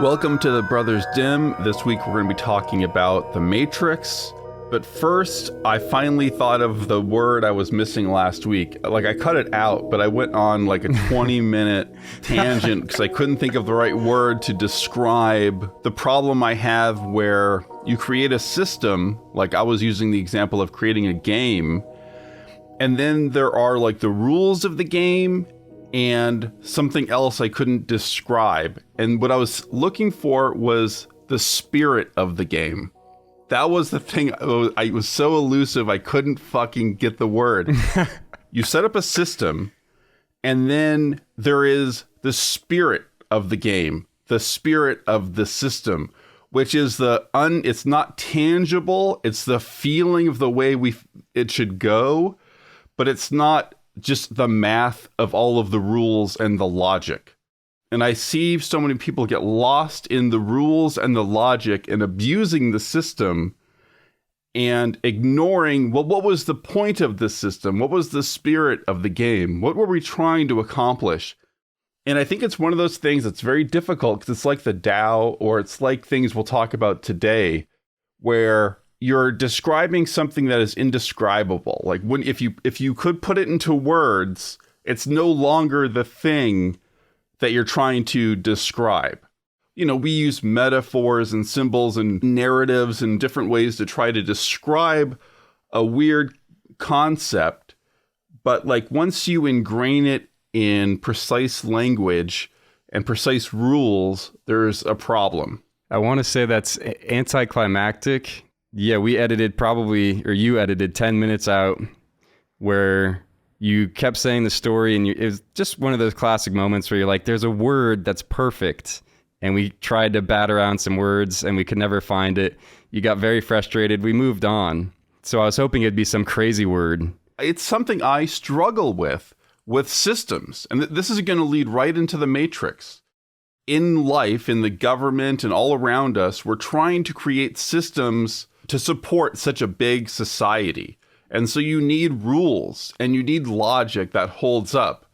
Welcome to the Brothers Dim. This week we're going to be talking about the Matrix. But first, I finally thought of the word I was missing last week. Like, I cut it out, but I went on like a 20-minute tangent because I couldn't think of the right word to describe the problem I have where you create a system, like I was using the example of creating a game, and then there are like the rules of the game and something else I couldn't describe. And what I was looking for was the spirit of the game. That was the thing. I was so elusive, I couldn't fucking get the word. You set up a system, and then there is the spirit of the game, the spirit of the system, which is it's not tangible. It's the feeling of the way it should go, but it's not just the math of all of the rules and the logic. And I see so many people get lost in the rules and the logic and abusing the system and ignoring, well, what was the point of this system? What was the spirit of the game? What were we trying to accomplish? And I think it's one of those things that's very difficult because it's like the Tao, or it's like things we'll talk about today, where you're describing something that is indescribable. Like if you could put it into words, it's no longer the thing that you're trying to describe. You know, we use metaphors and symbols and narratives and different ways to try to describe a weird concept. But like once you ingrain it in precise language and precise rules, there's a problem. I want to say that's anticlimactic. Yeah, you edited 10 minutes out where you kept saying the story, and it was just one of those classic moments where you're like, there's a word that's perfect, and we tried to bat around some words and we could never find it. You got very frustrated. We moved on. So I was hoping it'd be some crazy word. It's something I struggle with systems. And this is going to lead right into the Matrix. In life, in the government and all around us, we're trying to create systems to support such a big society. And so you need rules and you need logic that holds up.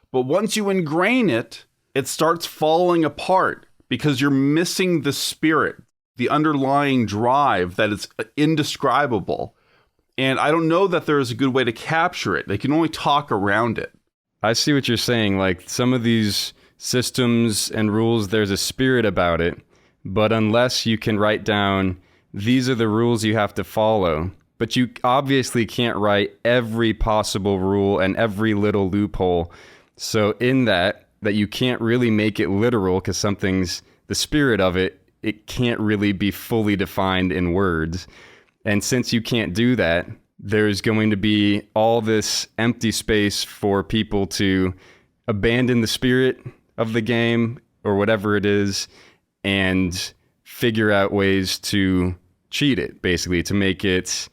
But once you ingrain it, it starts falling apart because you're missing the spirit, the underlying drive that is indescribable. And I don't know that there is a good way to capture it. They can only talk around it. I see what you're saying. Like some of these systems and rules, there's a spirit about it. But unless you can write down, these are the rules you have to follow. But you obviously can't write every possible rule and every little loophole. So in that you can't really make it literal because something's the spirit of it, it can't really be fully defined in words. And since you can't do that, there's going to be all this empty space for people to abandon the spirit of the game or whatever it is and figure out ways to cheat it, basically, to make it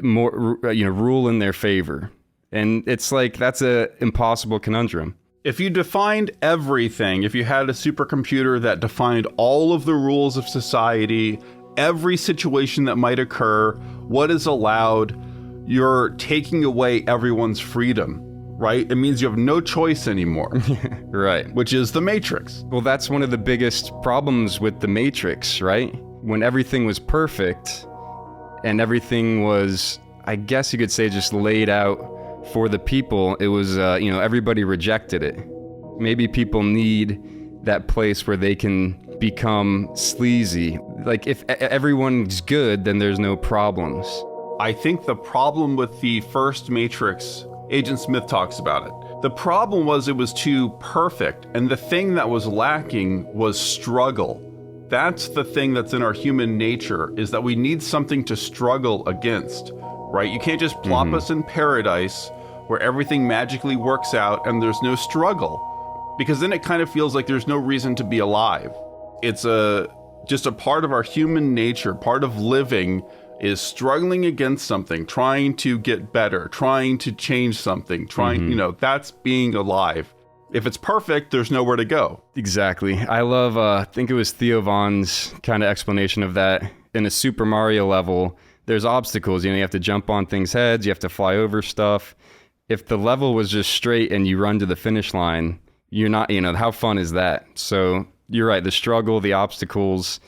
more, rule in their favor. And it's like, that's a impossible conundrum. If you defined everything, if you had a supercomputer that defined all of the rules of society, every situation that might occur, what is allowed, you're taking away everyone's freedom, right? It means you have no choice anymore. Right. Which is the Matrix. Well, that's one of the biggest problems with the Matrix, right? When everything was perfect and everything was, I guess you could say, just laid out for the people, it was, everybody rejected it. Maybe people need that place where they can become sleazy. Like if everyone's good, then there's no problems. I think the problem with the first Matrix, Agent Smith talks about it. The problem was it was too perfect, and the thing that was lacking was struggle. That's the thing that's in our human nature, is that we need something to struggle against, right? You can't just plop us in paradise where everything magically works out and there's no struggle, because then it kind of feels like there's no reason to be alive. It's just a part of our human nature, part of living is struggling against something, trying to get better, trying to change something, that's being alive. If it's perfect, there's nowhere to go. Exactly. I love, I think it was Theo Von's kind of explanation of that. In a Super Mario level, there's obstacles. You have to jump on things' heads, you have to fly over stuff. If the level was just straight and you run to the finish line, you're not, how fun is that? So you're right. The struggle, the obstacles,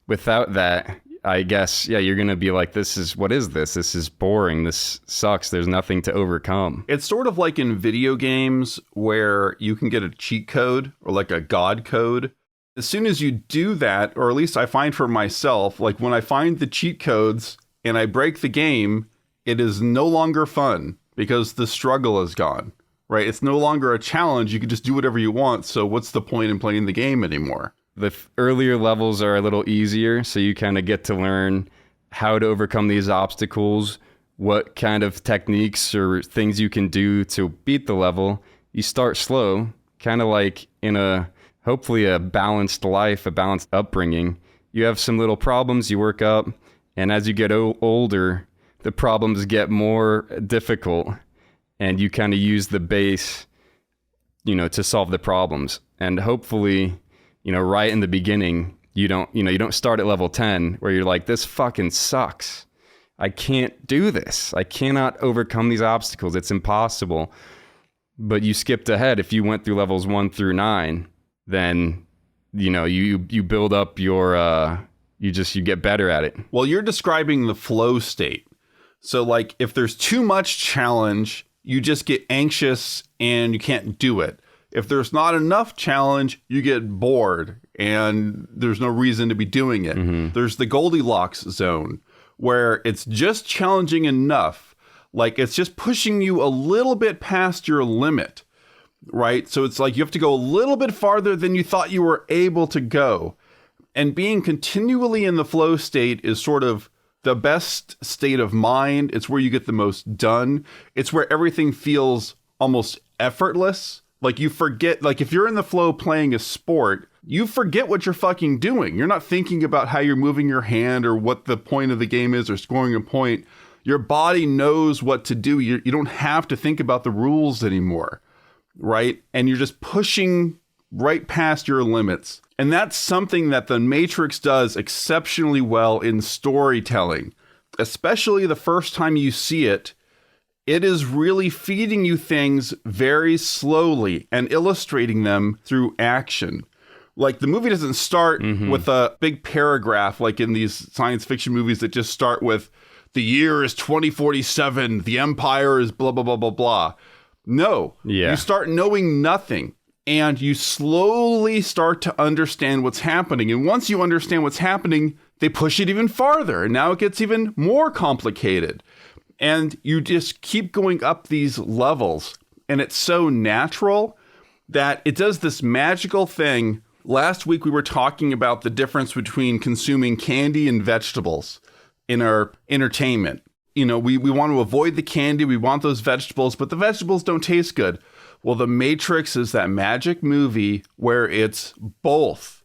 without that, I guess, yeah, you're going to be like, what is this? This is boring. This sucks. There's nothing to overcome. It's sort of like in video games where you can get a cheat code or like a God code. As soon as you do that, or at least I find for myself, like when I find the cheat codes and I break the game, it is no longer fun because the struggle is gone, right? It's no longer a challenge. You can just do whatever you want. So what's the point in playing the game anymore? The earlier levels are a little easier, so you kind of get to learn how to overcome these obstacles, what kind of techniques or things you can do to beat the level. You start slow, kind of like in hopefully a balanced life, a balanced upbringing. You have some little problems, you work up, and as you get older, the problems get more difficult, and you kind of use the base, to solve the problems. And hopefully, right in the beginning, you don't start at level 10 where you're like, this fucking sucks. I can't do this. I cannot overcome these obstacles. It's impossible. But you skipped ahead. If you went through levels 1 through 9, then, you build up your, you get better at it. Well, you're describing the flow state. So like if there's too much challenge, you just get anxious and you can't do it. If there's not enough challenge, you get bored and there's no reason to be doing it. Mm-hmm. There's the Goldilocks zone where it's just challenging enough. Like it's just pushing you a little bit past your limit, right? So it's like you have to go a little bit farther than you thought you were able to go. And being continually in the flow state is sort of the best state of mind. It's where you get the most done. It's where everything feels almost effortless. Like you forget, like if you're in the flow playing a sport, you forget what you're fucking doing. You're not thinking about how you're moving your hand or what the point of the game is or scoring a point. Your body knows what to do. You don't have to think about the rules anymore, right? And you're just pushing right past your limits. And that's something that the Matrix does exceptionally well in storytelling, especially the first time you see it. It is really feeding you things very slowly and illustrating them through action. Like the movie doesn't start with a big paragraph like in these science fiction movies that just start with the year is 2047, the empire is blah, blah, blah, blah, blah. No, you start knowing nothing and you slowly start to understand what's happening. And once you understand what's happening, they push it even farther. And now it gets even more complicated. And you just keep going up these levels. And it's so natural that it does this magical thing. Last week, we were talking about the difference between consuming candy and vegetables in our entertainment. We want to avoid the candy. We want those vegetables, but the vegetables don't taste good. Well, The Matrix is that magic movie where it's both.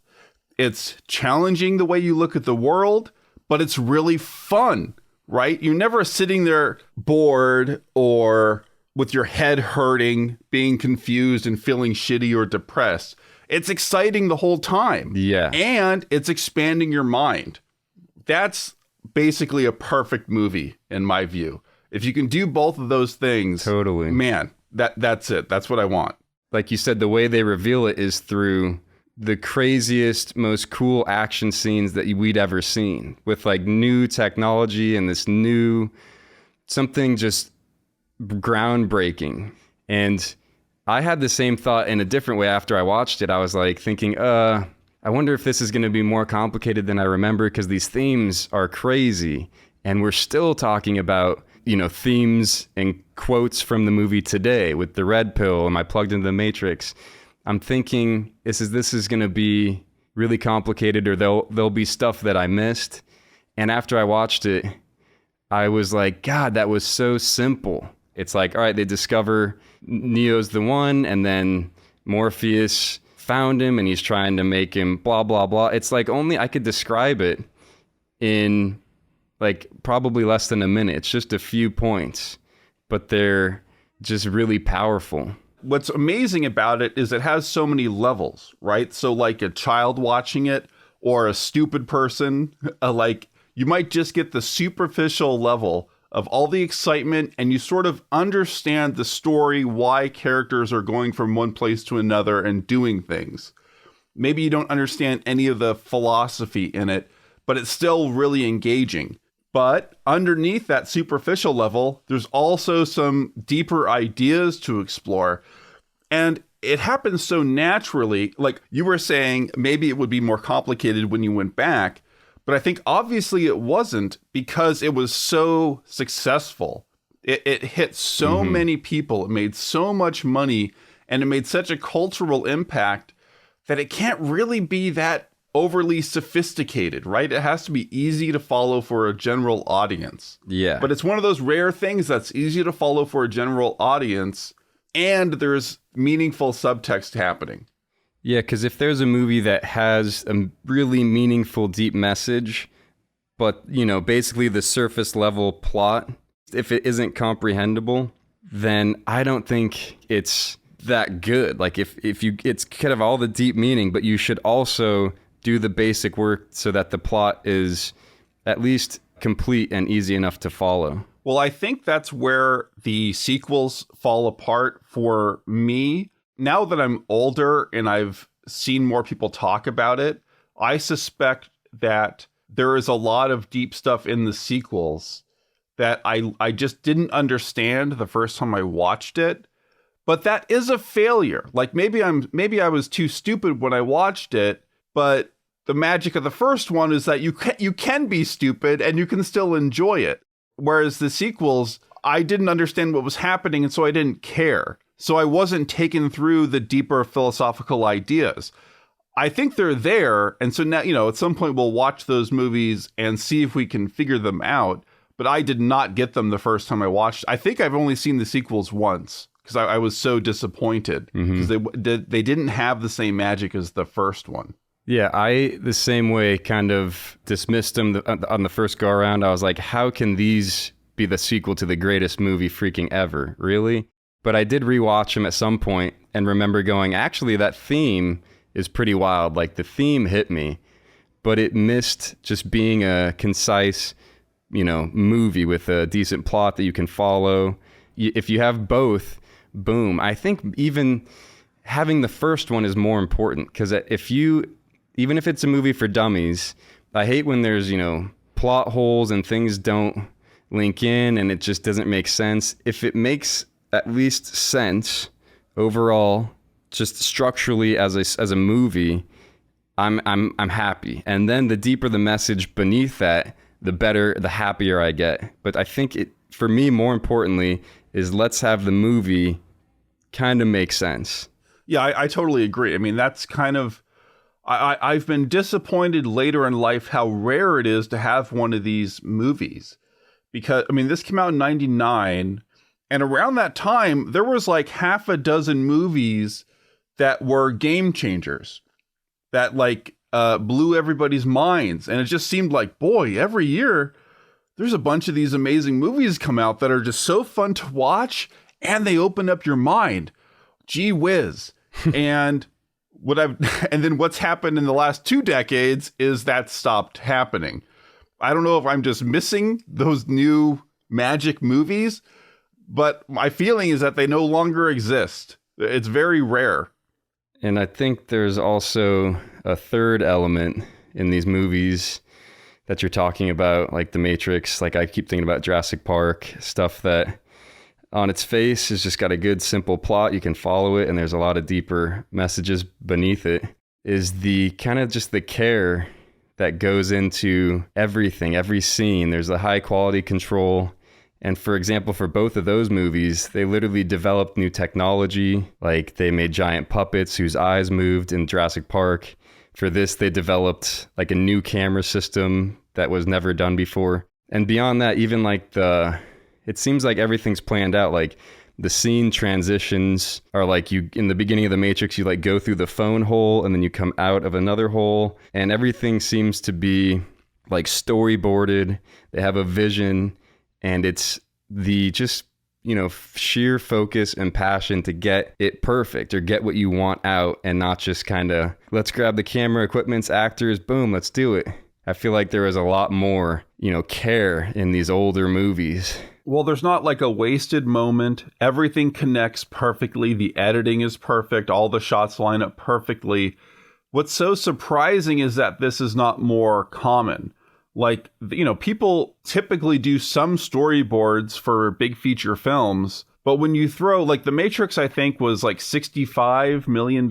It's challenging the way you look at the world, but it's really fun. Right? You're never sitting there bored or with your head hurting, being confused and feeling shitty or depressed. It's exciting the whole time. Yeah. And it's expanding your mind. That's basically a perfect movie in my view. If you can do both of those things, totally, man, that's it. That's what I want. Like you said, the way they reveal it is through the craziest, most cool action scenes that we'd ever seen with like new technology and this new something just groundbreaking. And I had the same thought in a different way after I watched it. I was like thinking, I wonder if this is going to be more complicated than I remember because these themes are crazy. And we're still talking about, themes and quotes from the movie today with the red pill. Am I plugged into the Matrix? I'm thinking this is going to be really complicated, or there'll be stuff that I missed. And after I watched it, I was like, God, that was so simple. It's like, all right, they discover Neo's the one, and then Morpheus found him, and he's trying to make him blah, blah, blah. It's like only I could describe it in like probably less than a minute. It's just a few points, but they're just really powerful. What's amazing about it is it has so many levels, right? So like a child watching it or a stupid person, like you might just get the superficial level of all the excitement and you sort of understand the story, why characters are going from one place to another and doing things. Maybe you don't understand any of the philosophy in it, but it's still really engaging. But underneath that superficial level, there's also some deeper ideas to explore. And it happens so naturally. Like you were saying, maybe it would be more complicated when you went back. But I think obviously it wasn't, because it was so successful. It hit so many people. It made so much money, and it made such a cultural impact that it can't really be that overly sophisticated, right? It has to be easy to follow for a general audience. Yeah. But it's one of those rare things that's easy to follow for a general audience, and there's meaningful subtext happening. Yeah, because if there's a movie that has a really meaningful, deep message, but, basically the surface level plot, if it isn't comprehensible, then I don't think it's that good. Like if you, it's kind of all the deep meaning, but you should also do the basic work so that the plot is at least complete and easy enough to follow. Well, I think that's where the sequels fall apart for me. Now that I'm older and I've seen more people talk about it, I suspect that there is a lot of deep stuff in the sequels that I just didn't understand the first time I watched it. But that is a failure. Like maybe I was too stupid when I watched it, but the magic of the first one is that you can be stupid and you can still enjoy it. Whereas the sequels, I didn't understand what was happening, and so I didn't care. So I wasn't taken through the deeper philosophical ideas. I think they're there, and so now, at some point we'll watch those movies and see if we can figure them out. But I did not get them the first time I watched. I think I've only seen the sequels once, because I was so disappointed, because they didn't have the same magic as the first one. Yeah, I, the same way, kind of dismissed them on the first go around. I was like, how can these be the sequel to the greatest movie freaking ever? Really? But I did rewatch them at some point and remember going, actually, that theme is pretty wild. Like, the theme hit me, but it missed just being a concise, movie with a decent plot that you can follow. If you have both, boom. I think even having the first one is more important, because even if it's a movie for dummies, I hate when there's, plot holes and things don't link in and it just doesn't make sense. If it makes at least sense overall, just structurally as a movie, I'm happy. And then the deeper the message beneath that, the better, the happier I get. But I think for me, more importantly, is let's have the movie kind of make sense. Yeah, I totally agree. I mean, that's kind of, I've been disappointed later in life how rare it is to have one of these movies. Because, this came out in 99, and around that time, there was like half a dozen movies that were game changers, that blew everybody's minds. And it just seemed like, boy, every year, there's a bunch of these amazing movies come out that are just so fun to watch, and they open up your mind. Gee whiz. And then what's happened in the last 2 decades is that stopped happening. I don't know if I'm just missing those new magic movies, but my feeling is that they no longer exist. It's very rare. And I think there's also a third element in these movies that you're talking about, like The Matrix. Like I keep thinking about Jurassic Park, stuff that on its face has just got a good, simple plot. You can follow it, and there's a lot of deeper messages beneath it. Is the kind of just the care that goes into everything, every scene. There's a high quality control. And for example, for both of those movies, they literally developed new technology. Like they made giant puppets whose eyes moved in Jurassic Park. For this, they developed like a new camera system that was never done before. And beyond that, even like it seems like everything's planned out. Like the scene transitions are like in the beginning of The Matrix, you like go through the phone hole and then you come out of another hole, and everything seems to be like storyboarded. They have a vision, and it's the just, sheer focus and passion to get it perfect or get what you want out, and not just kind of let's grab the camera, equipments, actors, boom, let's do it. I feel like there was a lot more, care in these older movies. Well, there's not like a wasted moment. Everything connects perfectly. The editing is perfect. All the shots line up perfectly. What's so surprising is that this is not more common. Like, people typically do some storyboards for big feature films, but when you throw, like, The Matrix, I think, was like $65 million,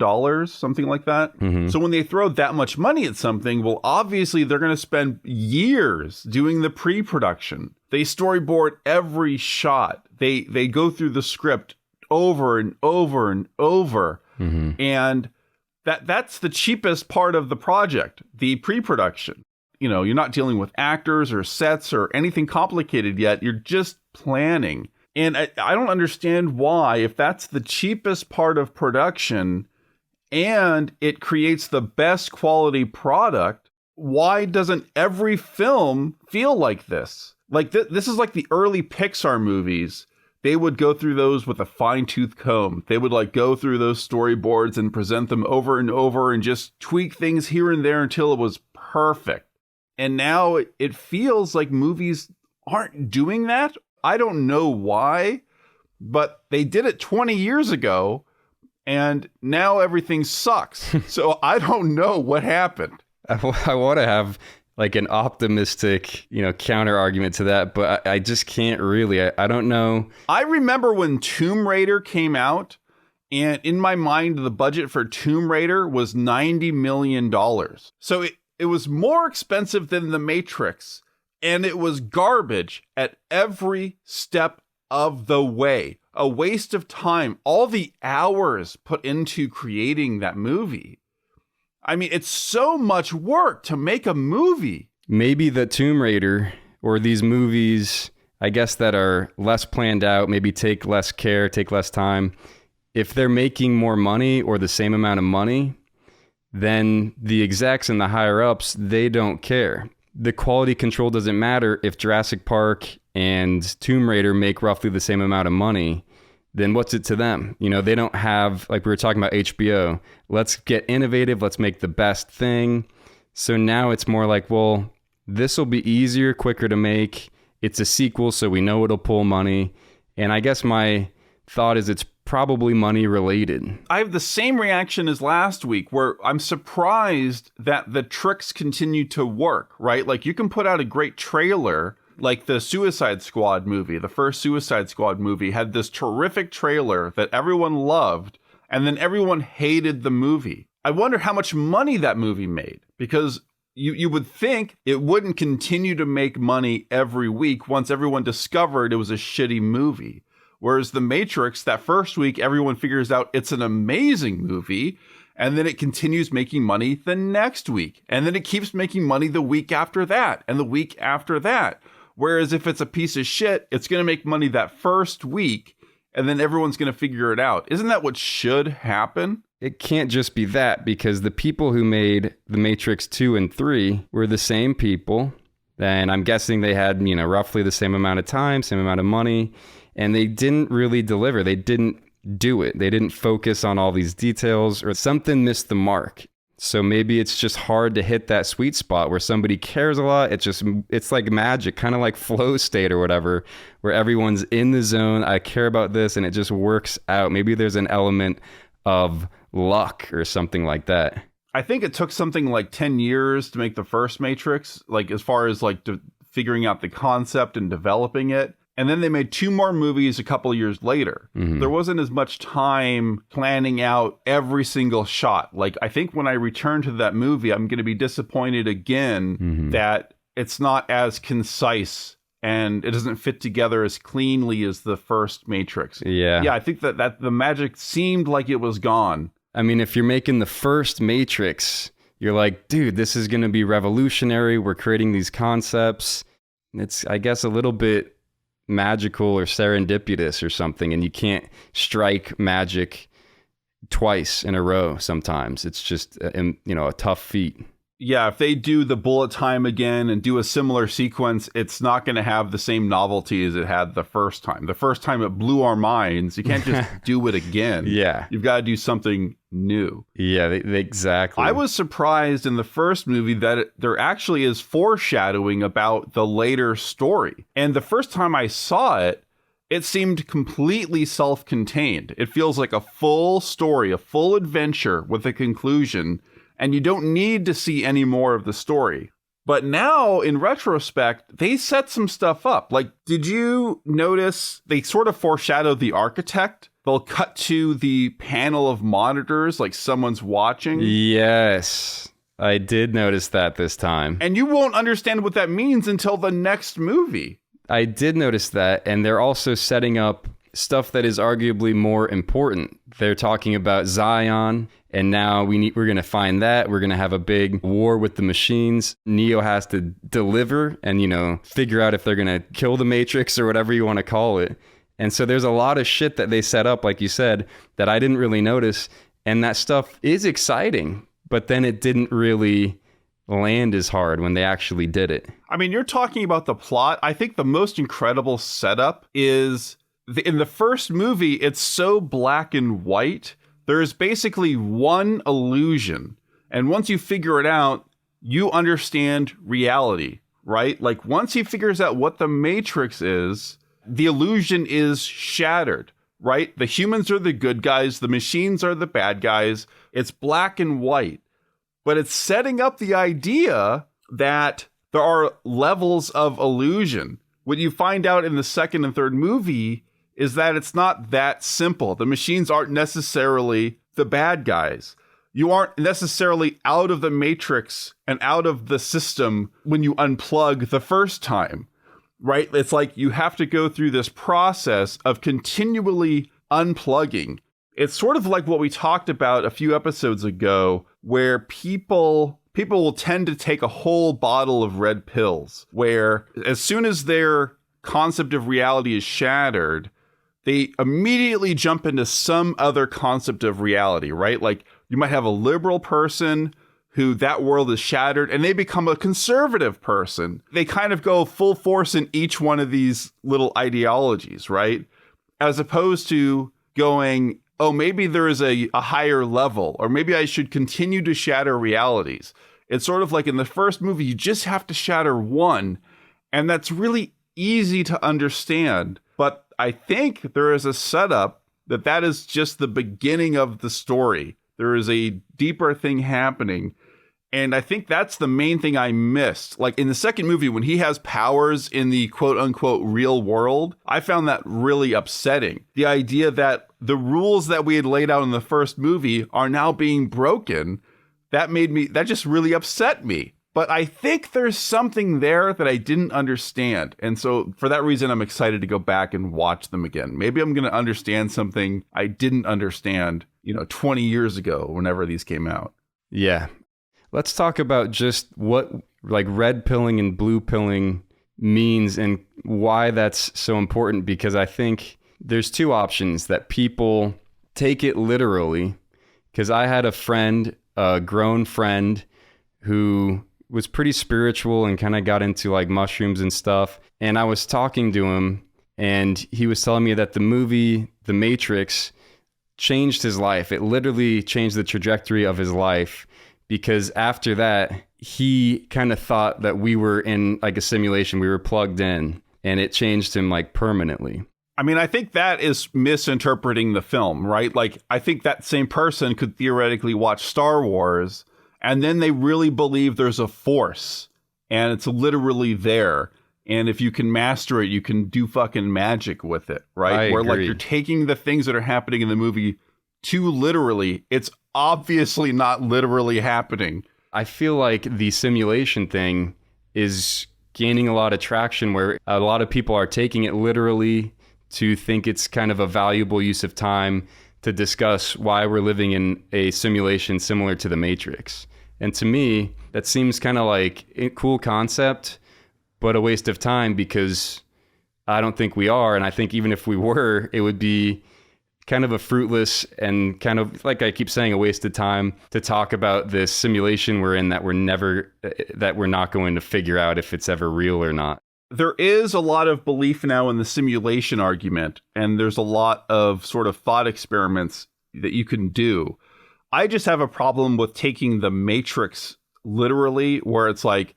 something like that. Mm-hmm. So when they throw that much money at something, well, obviously they're going to spend years doing the pre-production. They storyboard every shot. They go through the script over and over and over. Mm-hmm. And that's the cheapest part of the project, the pre-production. You're not dealing with actors or sets or anything complicated yet. You're just planning. And I don't understand why, if that's the cheapest part of production and it creates the best quality product, why doesn't every film feel like this? Like this is like the early Pixar movies. They would go through those with a fine-tooth comb. They would like go through those storyboards and present them over and over and just tweak things here and there until it was perfect. And now it feels like movies aren't doing that. I don't know why, but they did it 20 years ago, and now everything sucks. So I don't know what happened. I want to have like an optimistic, counter argument to that, but I just can't really. I don't know. I remember when Tomb Raider came out, and in my mind, the budget for Tomb Raider was $90 million. So it was more expensive than The Matrix, and it was garbage at every step of the way. A waste of time. All the hours put into creating that movie. I mean, it's so much work to make a movie. Maybe the Tomb Raider or these movies, I guess, that are less planned out, maybe take less care, take less time. If they're making more money or the same amount of money, then the execs and the higher ups, they don't care. The quality control doesn't matter if Jurassic Park and Tomb Raider make roughly the same amount of money. Then what's it to them? They don't have, like we were talking about HBO, let's get innovative, let's make the best thing. So now it's more like, well, this will be easier, quicker to make. It's a sequel, so we know it'll pull money. And I guess my thought is it's probably money related. I have the same reaction as last week, where I'm surprised that the tricks continue to work, right? Like, you can put out a great trailer, like the Suicide Squad movie. The first Suicide Squad movie had this terrific trailer that everyone loved, and then everyone hated the movie. I wonder how much money that movie made, because you would think it wouldn't continue to make money every week once everyone discovered it was a shitty movie. Whereas The Matrix, that first week, everyone figures out it's an amazing movie, and then it continues making money the next week. And then it keeps making money the week after that, and the week after that. Whereas if it's a piece of shit, it's going to make money that first week, and then everyone's going to figure it out. Isn't that what should happen? It can't just be that, because the people who made The Matrix 2 and 3 were the same people. And I'm guessing they had, roughly the same amount of time, same amount of money. And they didn't really deliver. They didn't do it. They didn't focus on all these details, or something missed the mark. So maybe it's just hard to hit that sweet spot where somebody cares a lot. It's like magic, kind of like flow state or whatever, where everyone's in the zone. I care about this, and it just works out. Maybe there's an element of luck or something like that. I think it took something like 10 years to make the first Matrix, like as far as like figuring out the concept and developing it. And then they made 2 more movies a couple of years later. Mm-hmm. There wasn't as much time planning out every single shot. Like, I think when I return to that movie, I'm going to be disappointed again that it's not as concise and it doesn't fit together as cleanly as the first Matrix. Yeah. Yeah, I think that the magic seemed like it was gone. I mean, if you're making the first Matrix, you're like, dude, this is going to be revolutionary. We're creating these concepts. It's, I guess, a little bit magical or serendipitous or something, and you can't strike magic twice in a row sometimes. It's just a tough feat. Yeah, if they do the bullet time again and do a similar sequence, it's not going to have the same novelty as it had the first time. The first time it blew our minds. You can't just do it again. Yeah. You've got to do something new. Yeah, exactly. I was surprised in the first movie that there actually is foreshadowing about the later story. And the first time I saw it, it seemed completely self-contained. It feels like a full story, a full adventure with a conclusion. and you don't need to see any more of the story. But now, in retrospect, they set some stuff up. Like, did you notice they sort of foreshadowed the architect? They'll cut to the panel of monitors like someone's watching. Yes, I did notice that this time. And you won't understand what that means until the next movie. I did notice that, and they're also setting up stuff that is arguably more important. They're talking about Zion, and now we're going to find that. We're going to have a big war with the machines. Neo has to deliver and, figure out if they're going to kill the Matrix or whatever you want to call it. And so there's a lot of shit that they set up, like you said, that I didn't really notice. And that stuff is exciting, but then it didn't really land as hard when they actually did it. I mean, you're talking about the plot. I think the most incredible setup is in the first movie, it's so black and white. There's basically one illusion. And once you figure it out, you understand reality, right? Like once he figures out what the Matrix is, the illusion is shattered, right? The humans are the good guys. The machines are the bad guys. It's black and white. But it's setting up the idea that there are levels of illusion. What you find out in the second and third movie is that it's not that simple. The machines aren't necessarily the bad guys. You aren't necessarily out of the Matrix and out of the system when you unplug the first time, right? It's like you have to go through this process of continually unplugging. It's sort of like what we talked about a few episodes ago, where people will tend to take a whole bottle of red pills, where as soon as their concept of reality is shattered, they immediately jump into some other concept of reality, right? Like you might have a liberal person who that world is shattered and they become a conservative person. They kind of go full force in each one of these little ideologies, right? As opposed to going, oh, maybe there is a higher level, or maybe I should continue to shatter realities. It's sort of like in the first movie, you just have to shatter one, and that's really easy to understand. But I think there is a setup that is just the beginning of the story. There is a deeper thing happening. And I think that's the main thing I missed. Like in the second movie, when he has powers in the quote unquote real world, I found that really upsetting. The idea that the rules that we had laid out in the first movie are now being broken, that just really upset me. But I think there's something there that I didn't understand. And so for that reason, I'm excited to go back and watch them again. Maybe I'm going to understand something I didn't understand, 20 years ago, whenever these came out. Yeah. Let's talk about just what like red pilling and blue pilling means and why that's so important, because I think there's two options that people take it literally. Because I had a friend, a grown friend, who was pretty spiritual and kind of got into like mushrooms and stuff. And I was talking to him and he was telling me that the movie, The Matrix, changed his life. It literally changed the trajectory of his life, because after that, he kind of thought that we were in like a simulation, we were plugged in, and it changed him like permanently. I mean, I think that is misinterpreting the film, right? Like, I think that same person could theoretically watch Star Wars and then they really believe there's a force and it's literally there. And if you can master it, you can do fucking magic with it, right? Where like you're taking the things that are happening in the movie too literally. It's obviously not literally happening. I feel like the simulation thing is gaining a lot of traction, where a lot of people are taking it literally to think it's kind of a valuable use of time to discuss why we're living in a simulation similar to the Matrix. And to me, that seems kind of like a cool concept, but a waste of time, because I don't think we are. And I think even if we were, it would be kind of a fruitless and kind of, like I keep saying, a waste of time to talk about this simulation we're in that we're not going to figure out if it's ever real or not. There is a lot of belief now in the simulation argument, and there's a lot of sort of thought experiments that you can do. I just have a problem with taking the Matrix literally, where it's like,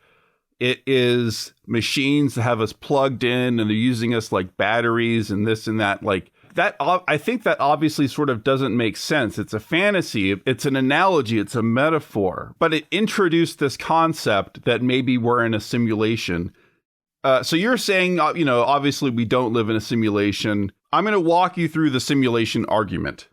it is machines that have us plugged in and they're using us like batteries and this and that. Like, I think that obviously sort of doesn't make sense. It's a fantasy, it's an analogy, it's a metaphor, but it introduced this concept that maybe we're in a simulation. So you're saying, obviously we don't live in a simulation. I'm going to walk you through the simulation argument.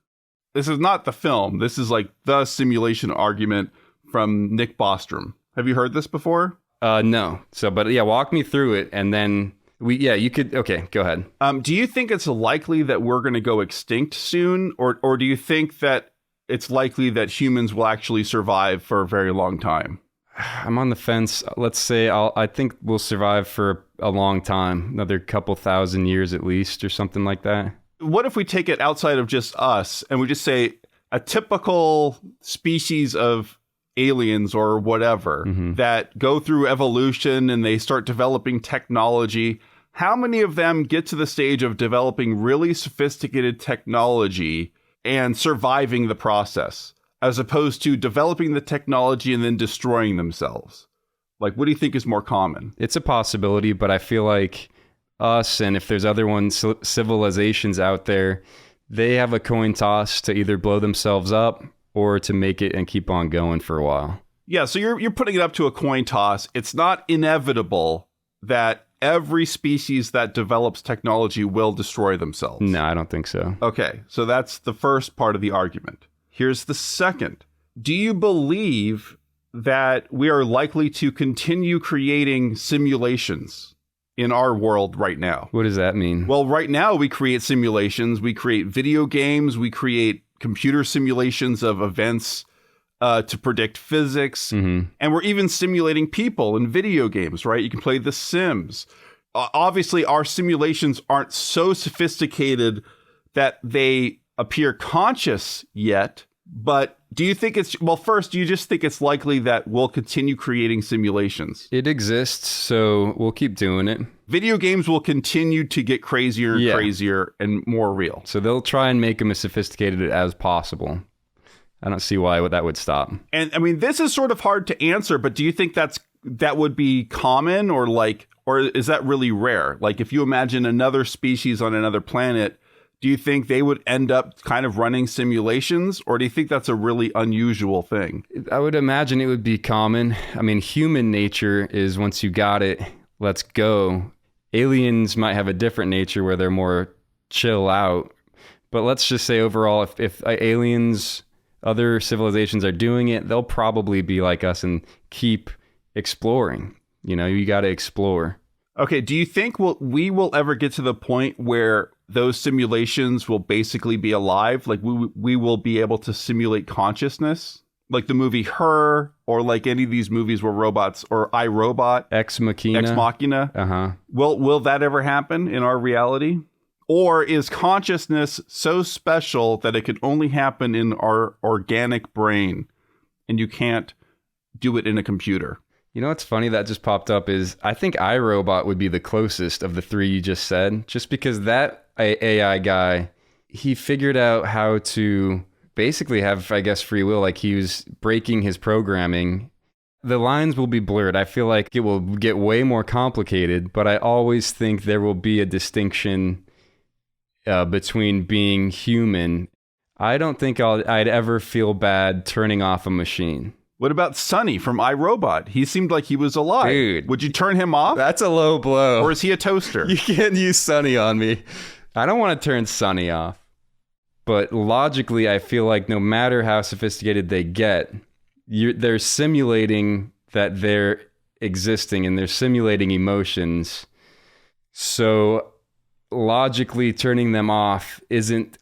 This is not the film. This is like the simulation argument from Nick Bostrom. Have you heard this before? No. But walk me through it, and then you could. Okay, go ahead. Do you think it's likely that we're going to go extinct soon, or do you think that it's likely that humans will actually survive for a very long time? I'm on the fence. Let's say I think we'll survive for a long time, another couple thousand years at least, or something like that. What if we take it outside of just us and we just say a typical species of aliens or whatever that go through evolution and they start developing technology? How many of them get to the stage of developing really sophisticated technology and surviving the process, as opposed to developing the technology and then destroying themselves? Like, what do you think is more common? It's a possibility, but I feel like us, and if there's other civilizations out there, they have a coin toss to either blow themselves up or to make it and keep on going for a while. Yeah, so you're putting it up to a coin toss. It's not inevitable that every species that develops technology will destroy themselves. No, I don't think so. Okay, so that's the first part of the argument. Here's the second. Do you believe that we are likely to continue creating simulations in our world right now? What does that mean? Well, right now we create simulations. We create video games. We create computer simulations of events to predict physics. And we're even simulating people in video games, right? You can play The Sims. Obviously, our simulations aren't so sophisticated that they appear conscious yet. But do you think first, do you just think it's likely that we'll continue creating simulations? It exists, so we'll keep doing it. Video games will continue to get crazier and crazier and more real. So they'll try and make them as sophisticated as possible. I don't see why that would stop. And I mean, this is sort of hard to answer, but do you think that would be common, or is that really rare? Like, if you imagine another species on another planet, do you think they would end up kind of running simulations, or do you think that's a really unusual thing? I would imagine it would be common. I mean, human nature is once you got it, let's go. Aliens might have a different nature where they're more chill out. But let's just say overall, if aliens, other civilizations are doing it, they'll probably be like us and keep exploring. You got to explore. Okay, do you think we will ever get to the point where those simulations will basically be alive? Like we will be able to simulate consciousness? Like the movie Her, or like any of these movies where robots, or iRobot. Ex Machina. Uh-huh. Will that ever happen in our reality? Or is consciousness so special that it can only happen in our organic brain and you can't do it in a computer? You know what's funny that just popped up is I think iRobot would be the closest of the three you just said, just because that AI guy, he figured out how to basically have, I guess, free will. Like, he was breaking his programming. The lines will be blurred. I feel like it will get way more complicated, but I always think there will be a distinction between being human. I don't think I'd ever feel bad turning off a machine. What about Sonny from iRobot? He seemed like he was alive. Dude, would you turn him off? That's a low blow. Or is he a toaster? You can't use Sonny on me. I don't want to turn Sonny off. But logically, I feel like no matter how sophisticated they get, they're simulating that they're existing and they're simulating emotions. So logically, turning them off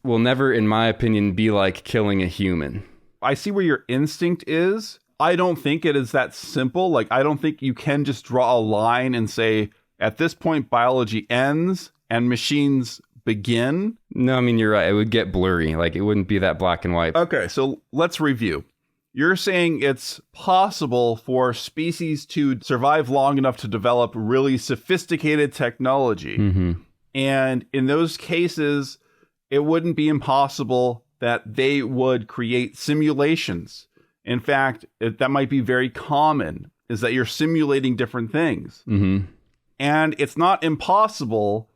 will never, in my opinion, be like killing a human. I see where your instinct is. I don't think it is that simple. Like, I don't think you can just draw a line and say, at this point, biology ends and machines begin. No, I mean, you're right. It would get blurry. Like, it wouldn't be that black and white. Okay, so let's review. You're saying it's possible for species to survive long enough to develop really sophisticated technology. Mm-hmm. And in those cases, it wouldn't be impossible that they would create simulations. In fact, that might be very common, is that you're simulating different things. Mm-hmm. And it's not impossible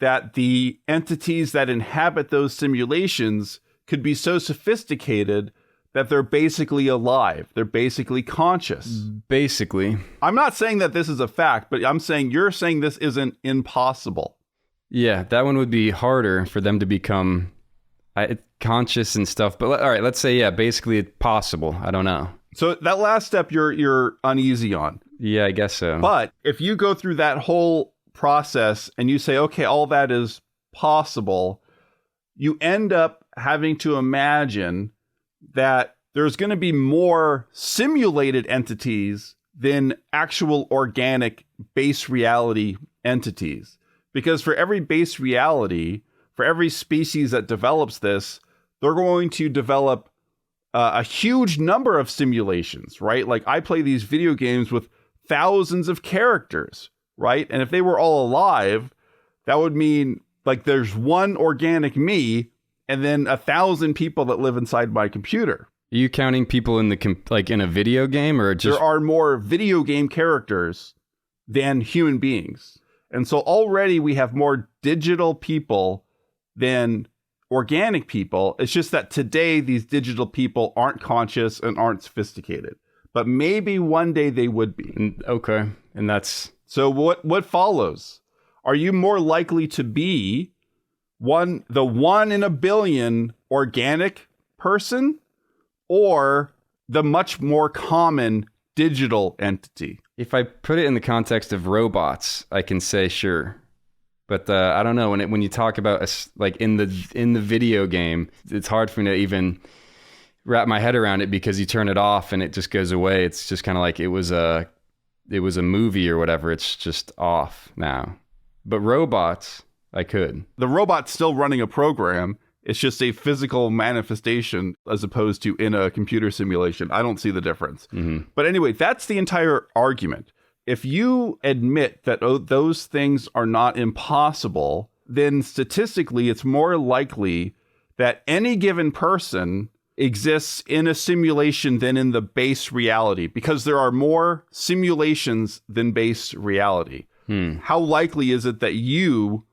that the entities that inhabit those simulations could be so sophisticated that they're basically alive. They're basically conscious. Basically. I'm not saying that this is a fact, but I'm saying you're saying this isn't impossible. Yeah, that one would be harder for them to become conscious and stuff. But all right, let's say, yeah, basically it's possible. I don't know. So that last step you're uneasy on. Yeah, I guess so. But if you go through that whole process and you say, okay, all that is possible, you end up having to imagine that there's going to be more simulated entities than actual organic base reality entities. Because for every base reality, for every species that develops this, they're going to develop a huge number of simulations, right? Like I play these video games with thousands of characters, right? And if they were all alive, that would mean like there's one organic me and then 1,000 people that live inside my computer. Are you counting people in like in a video game or just? There are more video game characters than human beings. And so already we have more digital people than organic people. It's just that today these digital people aren't conscious and aren't sophisticated. But maybe one day they would be. Okay. And that's... So what follows? Are you more likely to be the 1 in a billion organic person or the much more common digital entity? If I put it in the context of robots, I can say sure. But I don't know, when you talk about like in the video game, it's hard for me to even wrap my head around it because you turn it off and it just goes away. It's just kind of like it was a movie or whatever. It's just off now. But robots, I could. The robot's still running a program. It's just a physical manifestation as opposed to in a computer simulation. I don't see the difference. Mm-hmm. But anyway, that's the entire argument. If you admit that those things are not impossible, then statistically, it's more likely that any given person exists in a simulation than in the base reality, because there are more simulations than base reality. How likely is it that you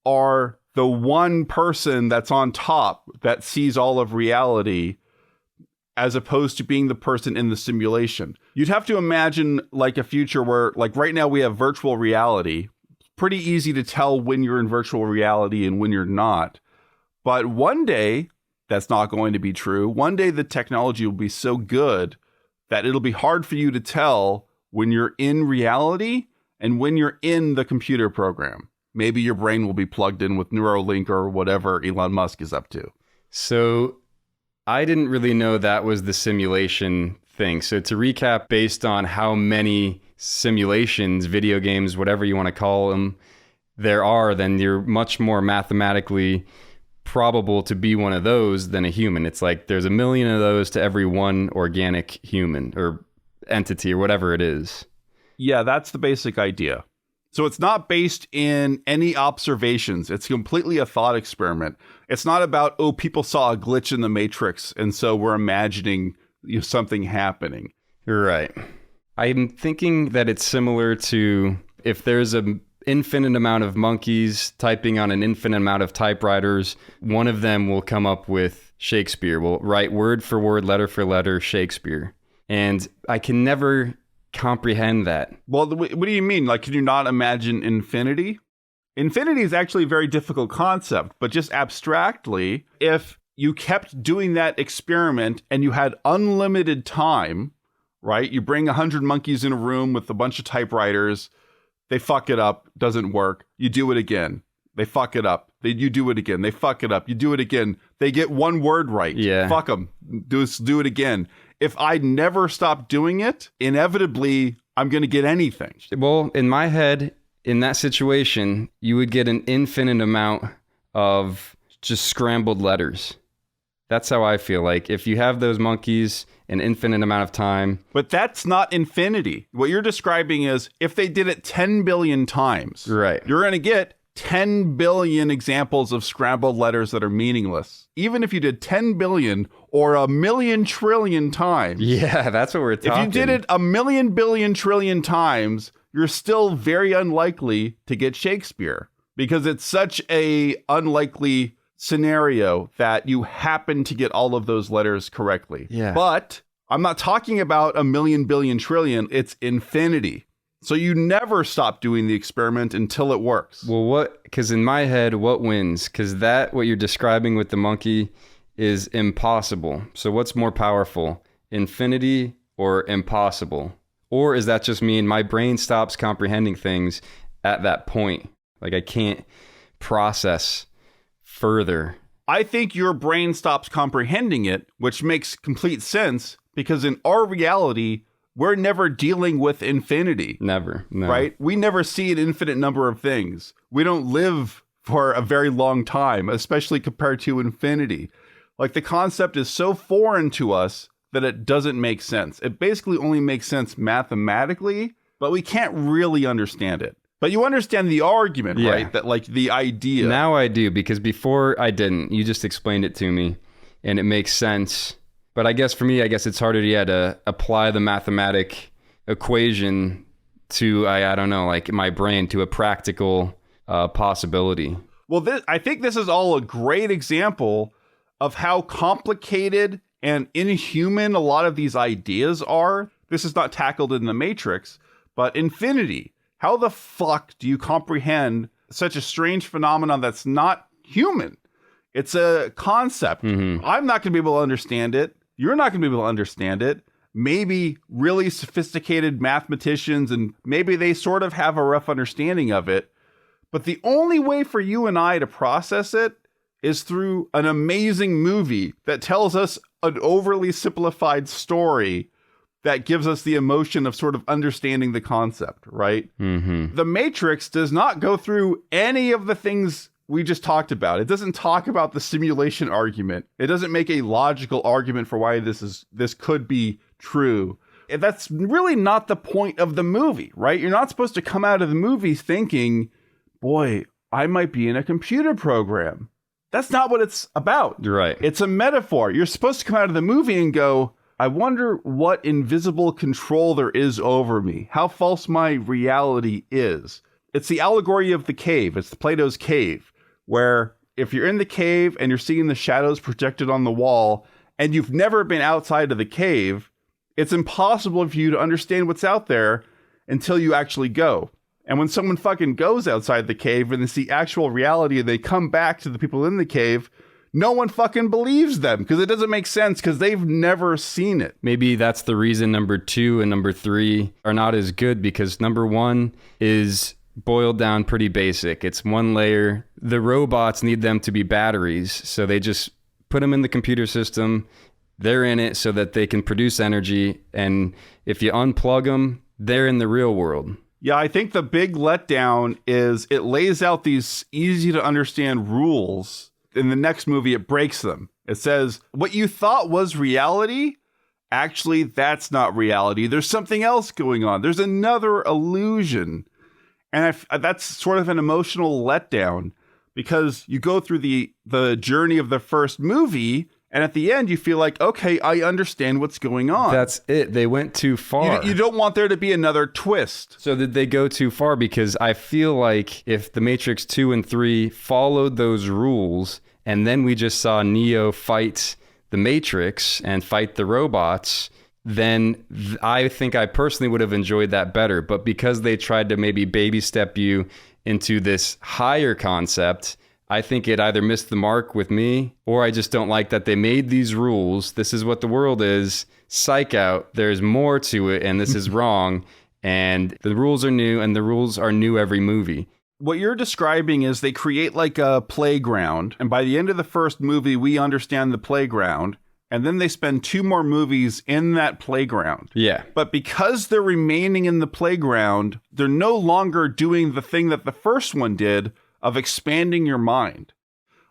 are the one person that's on top that sees all of reality as opposed to being the person in the simulation? You'd have to imagine like a future where, like right now we have virtual reality. It's pretty easy to tell when you're in virtual reality and when you're not. But one day, that's not going to be true. One day the technology will be so good that it'll be hard for you to tell when you're in reality and when you're in the computer program. Maybe your brain will be plugged in with Neuralink or whatever Elon Musk is up to. So I didn't really know that was the simulation thing. So to recap, based on how many simulations, video games, whatever you want to call them, there are, then you're much more mathematically probable to be one of those than a human. It's like there's 1 million of those to every one organic human or entity or whatever it is. Yeah, that's the basic idea. So it's not based in any observations. It's completely a thought experiment. It's not about, oh, people saw a glitch in the Matrix, and so we're imagining something happening. Right. I'm thinking that it's similar to if there's an infinite amount of monkeys typing on an infinite amount of typewriters, one of them will come up with Shakespeare. Will write word for word, letter for letter, Shakespeare. And I can never comprehend that. Well, what do you mean? Like, can you not imagine infinity? Infinity is actually a very difficult concept, but just abstractly, if you kept doing that experiment and you had unlimited time, right? You bring 100 monkeys in a room with a bunch of typewriters, they fuck it up, doesn't work. You do it again. They fuck it up. You do it again. They fuck it up. You do it again. They get one word right. Yeah. Fuck them. Do it again. If I never stop doing it, inevitably, I'm going to get anything. Well, in my head, in that situation, you would get an infinite amount of just scrambled letters. That's how I feel. Like if you have those monkeys an infinite amount of time. But that's not infinity. What you're describing is if they did it 10 billion times, right, you're going to get 10 billion examples of scrambled letters that are meaningless. Even if you did 10 billion or 1,000,000 trillion times. Yeah, that's what we're talking. If you did it 1,000,000 billion trillion times, you're still very unlikely to get Shakespeare. because it's such a unlikely scenario that you happen to get all of those letters correctly. Yeah. But I'm not talking about a million, billion, trillion. It's infinity. So you never stop doing the experiment until it works. Well, because in my head, what wins? Because what you're describing with the monkey is impossible. So what's more powerful, infinity or impossible? Or is that just me and my brain stops comprehending things at that point? Like I can't process further. I think your brain stops comprehending it, which makes complete sense because in our reality, we're never dealing with infinity. Never. No. Right? We never see an infinite number of things. We don't live for a very long time, especially compared to infinity. Like the concept is so foreign to us that it doesn't make sense. It basically only makes sense mathematically, but we can't really understand it. But you understand the argument, right? That like the idea. Now I do, because before I didn't. You just explained it to me and it makes sense. But I guess for me, it's harder to apply the mathematic equation to, I don't know, like my brain to a practical possibility. Well, I think this is all a great example of how complicated and inhuman a lot of these ideas are. This is not tackled in the Matrix, but infinity. How the fuck do you comprehend such a strange phenomenon that's not human? It's a concept. Mm-hmm. I'm not going to be able to understand it. You're not going to be able to understand it. Maybe really sophisticated mathematicians, and maybe they sort of have a rough understanding of it. But the only way for you and I to process it is through an amazing movie that tells us an overly simplified story that gives us the emotion of sort of understanding the concept, right? Mm-hmm. The Matrix does not go through any of the things we just talked about. It doesn't talk about the simulation argument. It doesn't make a logical argument for why this could be true. That's really not the point of the movie, right? You're not supposed to come out of the movie thinking, boy, I might be in a computer program. That's not what it's about. Right. It's a metaphor. You're supposed to come out of the movie and go, I wonder what invisible control there is over me, how false my reality is. It's the allegory of the cave. It's Plato's cave, where if you're in the cave and you're seeing the shadows projected on the wall and you've never been outside of the cave, it's impossible for you to understand what's out there until you actually go. And when someone fucking goes outside the cave and they see actual reality and they come back to the people in the cave, no one fucking believes them because it doesn't make sense because they've never seen it. Maybe that's the reason number 2 and number 3 are not as good, because number 1 is boiled down pretty basic. It's one layer. The robots need them to be batteries, so they just put them in the computer system. They're in it so that they can produce energy. And if you unplug them, they're in the real world. Yeah, I think the big letdown is it lays out these easy to understand rules. In the next movie, it breaks them. It says, what you thought was reality, actually, that's not reality. There's something else going on. There's another illusion. And that's sort of an emotional letdown because you go through the journey of the first movie, and at the end, you feel like, okay, I understand what's going on. That's it. They went too far. You don't want there to be another twist. So did they go too far? Because I feel like if The Matrix 2 and 3 followed those rules, and then we just saw Neo fight the Matrix and fight the robots, then I think I personally would have enjoyed that better. But because they tried to maybe baby step you into this higher concept, I think it either missed the mark with me, or I just don't like that they made these rules. This is what the world is. Psych out. There's more to it, and this is wrong. And the rules are new, and the rules are new every movie. What you're describing is they create like a playground, and by the end of the first movie, we understand the playground, and then they spend 2 more movies in that playground. Yeah. But because they're remaining in the playground, they're no longer doing the thing that the first one did, of expanding your mind.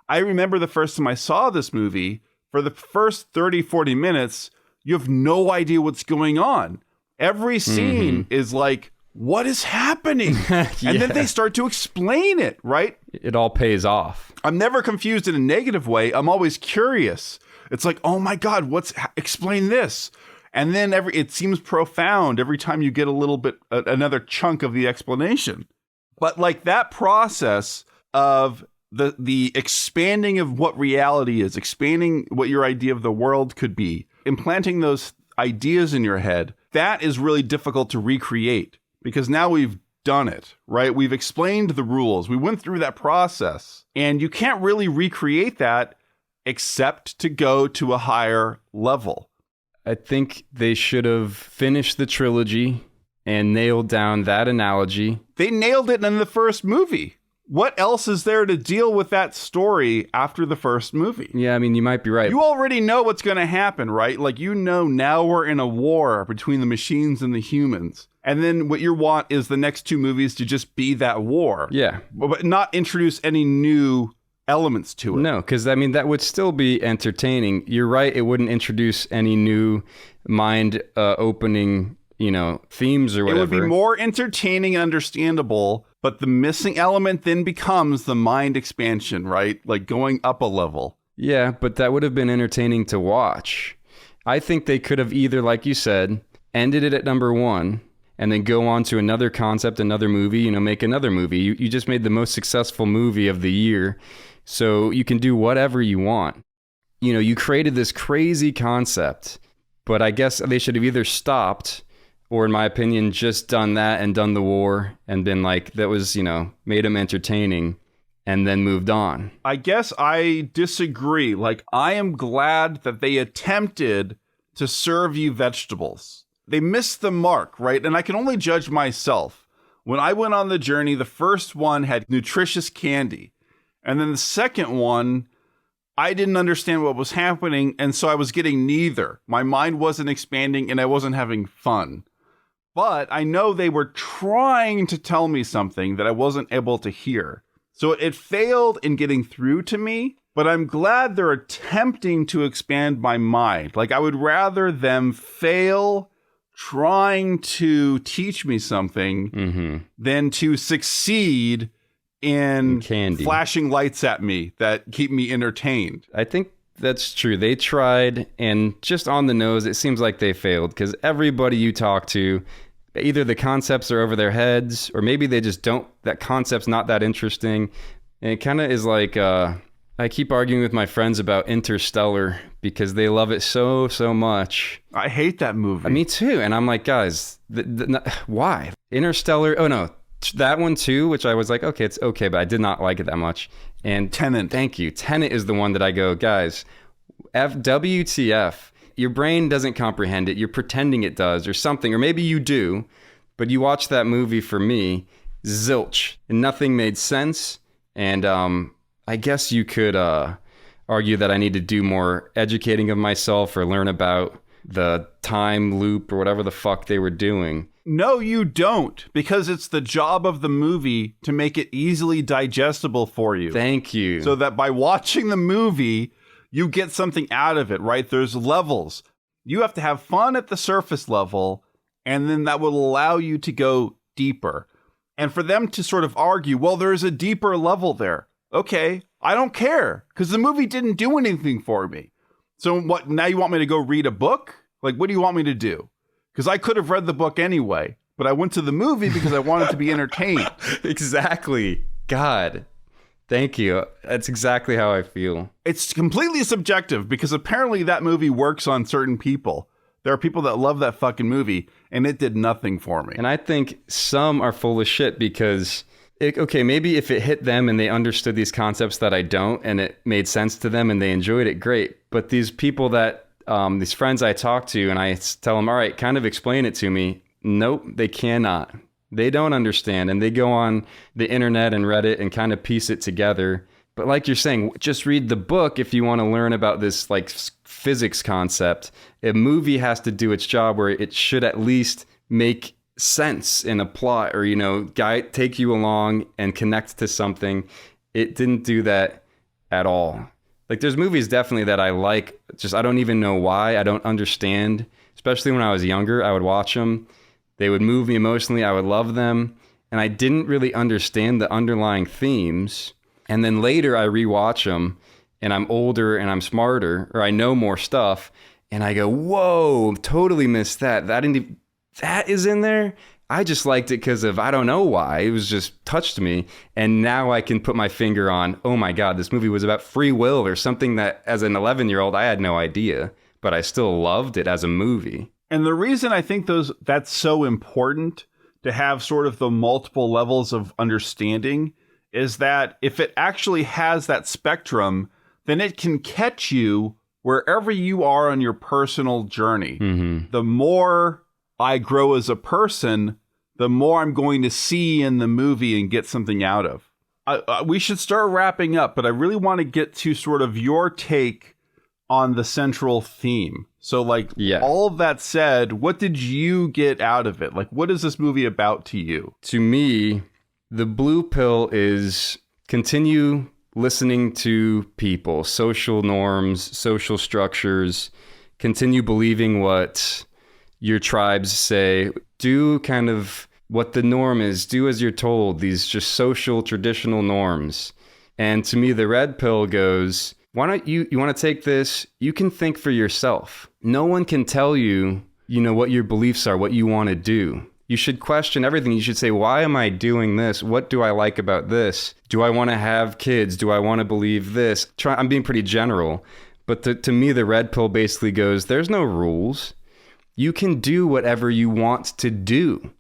I remember the first time I saw this movie, for the first 30, 40 minutes, you have no idea what's going on. Every scene is like, what is happening? Yeah. And then they start to explain it, right? It all pays off. I'm never confused in a negative way. I'm always curious. It's like, oh my God, explain this. And then it seems profound every time you get a little bit, another chunk of the explanation. But like that process of the expanding of what reality is, expanding what your idea of the world could be, implanting those ideas in your head, that is really difficult to recreate because now we've done it, right? We've explained the rules. We went through that process, and you can't really recreate that except to go to a higher level. I think they should have finished the trilogy and nailed down that analogy. They nailed it in the first movie. What else is there to deal with that story after the first movie? Yeah, I mean, you might be right. You already know what's going to happen, right? Like, you know, now we're in a war between the machines and the humans. And then what you want is the next two movies to just be that war. Yeah. But not introduce any new elements to it. No, because, I mean, that would still be entertaining. You're right. It wouldn't introduce any new mind-opening, themes or whatever. It would be more entertaining and understandable, but the missing element then becomes the mind expansion, right? Like going up a level. Yeah, but that would have been entertaining to watch. I think they could have either, like you said, ended it at number 1 and then go on to another concept, another movie, make another movie. You just made the most successful movie of the year, so you can do whatever you want. You created this crazy concept, but I guess they should have either stopped or, in my opinion, just done that and done the war and been like, that was, made them entertaining and then moved on. I guess I disagree. Like, I am glad that they attempted to serve you vegetables. They missed the mark, right? And I can only judge myself. When I went on the journey, the first one had nutritious candy. And then the second one, I didn't understand what was happening. And so I was getting neither. My mind wasn't expanding and I wasn't having fun. But I know they were trying to tell me something that I wasn't able to hear. So it failed in getting through to me, but I'm glad they're attempting to expand my mind. Like, I would rather them fail trying to teach me something than to succeed in flashing lights at me that keep me entertained. I think that's true. They tried, and just on the nose, it seems like they failed because everybody you talk to, either the concepts are over their heads or maybe they just don't, that concept's not that interesting. And it kind of is like, I keep arguing with my friends about Interstellar because they love it so much. I hate that movie. Me too. And I'm like, guys, why? Interstellar, oh no, that one too, which I was like, okay, it's okay, but I did not like it that much. And Tenet. Thank you. Tenet is the one that I go, guys, WTF. Your brain doesn't comprehend it. You're pretending it does or something, or maybe you do, but you watch that movie for me, zilch, and nothing made sense. And I guess you could argue that I need to do more educating of myself or learn about the time loop or whatever the fuck they were doing. No, you don't, because it's the job of the movie to make it easily digestible for you. Thank you. So that by watching the movie, you get something out of it, right? There's levels. You have to have fun at the surface level, and then that will allow you to go deeper. And for them to sort of argue, well, there's a deeper level there. Okay, I don't care, because the movie didn't do anything for me. So what, now you want me to go read a book? Like, what do you want me to do? Because I could have read the book anyway, but I went to the movie because I wanted to be entertained. Exactly. God. Thank you. That's exactly how I feel. It's completely subjective because apparently that movie works on certain people. There are people that love that fucking movie, and it did nothing for me. And I think some are full of shit because, okay, maybe if it hit them and they understood these concepts that I don't, and it made sense to them and they enjoyed it, great. But these people that, these friends I talk to and I tell them, all right, kind of explain it to me. Nope, they cannot. They don't understand, and they go on the internet and Reddit and kind of piece it together. But like you're saying, just read the book if you want to learn about this like physics concept. A movie has to do its job where it should at least make sense in a plot or, take you along and connect to something. It didn't do that at all. Like, there's movies definitely that I like, just I don't even know why. I don't understand. Especially when I was younger, I would watch them. They would move me emotionally. I would love them. And I didn't really understand the underlying themes. And then later I rewatch them and I'm older and I'm smarter, or I know more stuff. And I go, whoa, totally missed that. That is in there. I just liked it because of, I don't know why. It was just touched me. And now I can put my finger on, oh my God, this movie was about free will or something that as an 11-year-old, I had no idea, but I still loved it as a movie. And the reason I think that's so important to have sort of the multiple levels of understanding is that if it actually has that spectrum, then it can catch you wherever you are on your personal journey. Mm-hmm. The more I grow as a person, the more I'm going to see in the movie and get something out of. We should start wrapping up, but I really want to get to sort of your take on the central theme. So like, all of that said, what did you get out of it? Like, what is this movie about to you? To me, the blue pill is continue listening to people, social norms, social structures, continue believing what your tribes say, do kind of what the norm is, do as you're told, these just social traditional norms. And to me, the red pill goes, why don't you want to take this? You can think for yourself. No one can tell you, what your beliefs are, what you want to do. You should question everything. You should say, why am I doing this? What do I like about this? Do I want to have kids? Do I want to believe this? I'm being pretty general. But to me, the red pill basically goes, there's no rules. You can do whatever you want to do.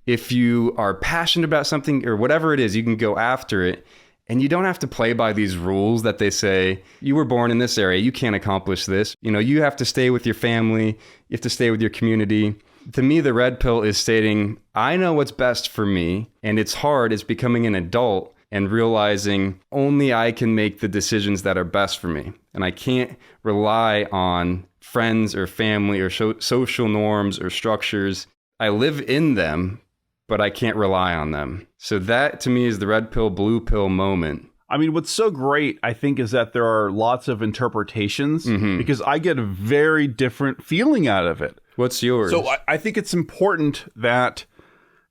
If you are passionate about something or whatever it is, you can go after it. And you don't have to play by these rules that they say, you were born in this area, you can't accomplish this. You have to stay with your family, you have to stay with your community. To me, the red pill is stating, I know what's best for me, and it's hard. It's becoming an adult and realizing only I can make the decisions that are best for me. And I can't rely on friends or family or social norms or structures. I live in them, but I can't rely on them. So that to me is the red pill, blue pill moment. I mean, what's so great, I think, is that there are lots of interpretations because I get a very different feeling out of it. What's yours? So I think it's important that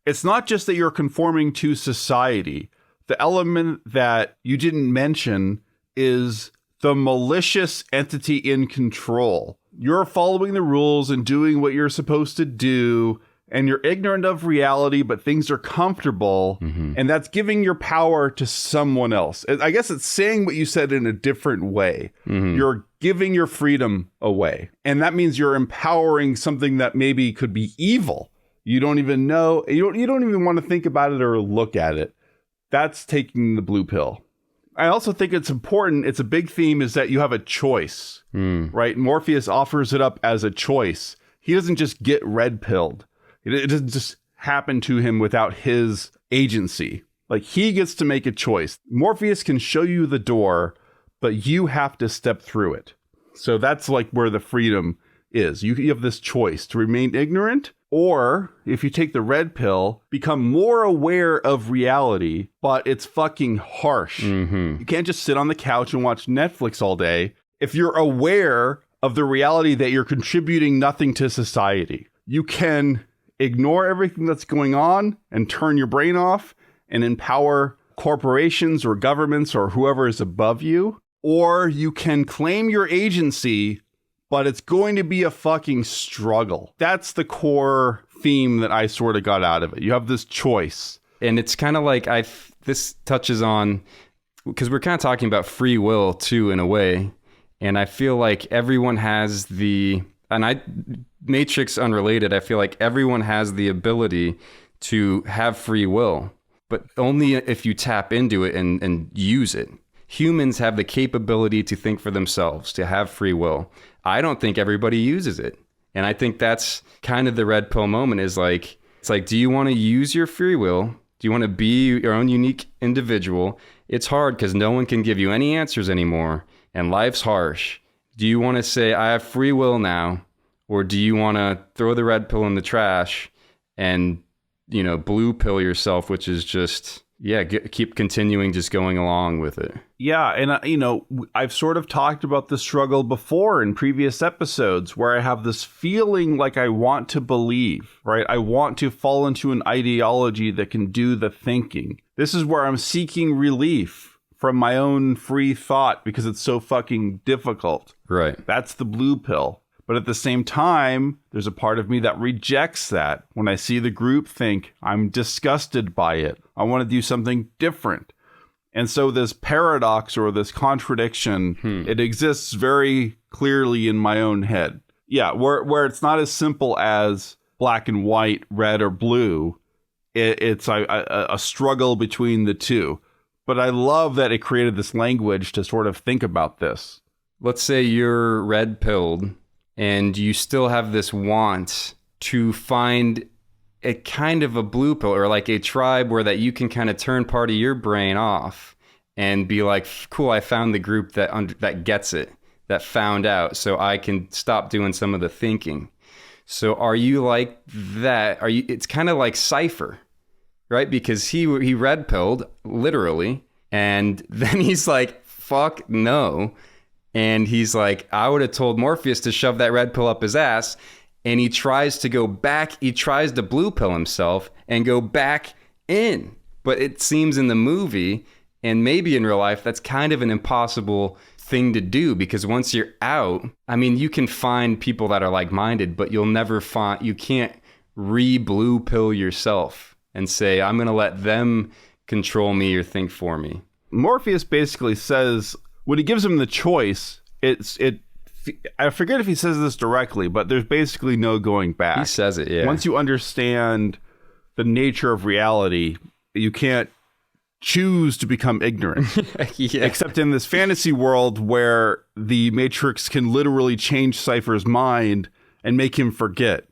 it's not just that you're conforming to society. The element that you didn't mention is the malicious entity in control. You're following the rules and doing what you're supposed to do, and you're ignorant of reality, but things are comfortable, and that's giving your power to someone else. I guess it's saying what you said in a different way. You're giving your freedom away, and that means you're empowering something that maybe could be evil. You don't even know. You don't even want to think about it or look at it. That's taking the blue pill. I also think it's important. It's a big theme is that you have a choice, right? Morpheus offers it up as a choice. He doesn't just get red pilled. It doesn't just happen to him without his agency. Like, he gets to make a choice. Morpheus can show you the door, but you have to step through it. So that's like where the freedom is. You have this choice to remain ignorant, or if you take the red pill, become more aware of reality, but it's fucking harsh. You can't just sit on the couch and watch Netflix all day. If you're aware of the reality that you're contributing nothing to society, you can ignore everything that's going on and turn your brain off and empower corporations or governments or whoever is above you. Or you can claim your agency, but it's going to be a fucking struggle. That's the core theme that I sort of got out of it. You have this choice. And it's kind of like this touches on, because we're kind of talking about free will too, in a way. And I feel like everyone has Matrix unrelated, I feel like everyone has the ability to have free will, but only if you tap into it and use it. Humans have the capability to think for themselves, to have free will. I don't think everybody uses it. And I think that's kind of the red pill moment is like, it's like, do you want to use your free will? Do you want to be your own unique individual? It's hard because no one can give you any answers anymore. And life's harsh. Do you want to say, I have free will now? Or do you want to throw the red pill in the trash and, blue pill yourself, which is just, keep continuing just going along with it. Yeah. And, I've sort of talked about the struggle before in previous episodes where I have this feeling like I want to believe, right? I want to fall into an ideology that can do the thinking. This is where I'm seeking relief from my own free thought because it's so fucking difficult. Right. That's the blue pill. But at the same time, there's a part of me that rejects that. When I see the group think, I'm disgusted by it. I want to do something different. And so this paradox or this contradiction, it exists very clearly in my own head. Yeah, where it's not as simple as black and white, red or blue. It's a struggle between the two. But I love that it created this language to sort of think about this. Let's say you're red-pilled and you still have this want to find a kind of a blue pill or like a tribe where that you can kind of turn part of your brain off and be like, cool, I found the group that gets it, that found out, so I can stop doing some of the thinking. So are you like that? It's kind of like Cypher, right? Because he red-pilled, literally, and then he's like, fuck no. And he's like, I would have told Morpheus to shove that red pill up his ass. And he tries to go back. He tries to blue pill himself and go back in. But it seems in the movie and maybe in real life, that's kind of an impossible thing to do, because once you're out, I mean, you can find people that are like-minded, but you can't re-blue pill yourself and say, I'm going to let them control me or think for me. Morpheus basically says, when he gives him the choice, I forget if he says this directly, but there's basically no going back. He says it, yeah. Once you understand the nature of reality, you can't choose to become ignorant. Yeah. Except in this fantasy world where the Matrix can literally change Cypher's mind and make him forget.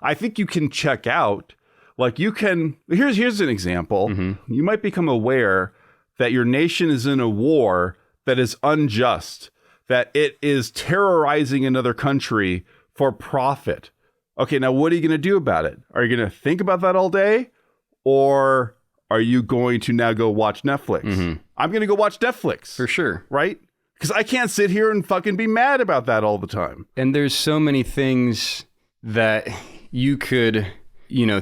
I think you can check out. Like you can, here's an example. Mm-hmm. You might become aware that your nation is in a war that is unjust, that it is terrorizing another country for profit. Okay, now what are you going to do about it? Are you going to think about that all day? Or are you going to now go watch Netflix? Mm-hmm. I'm going to go watch Netflix. For sure. Right? Because I can't sit here and fucking be mad about that all the time. And there's so many things that you could,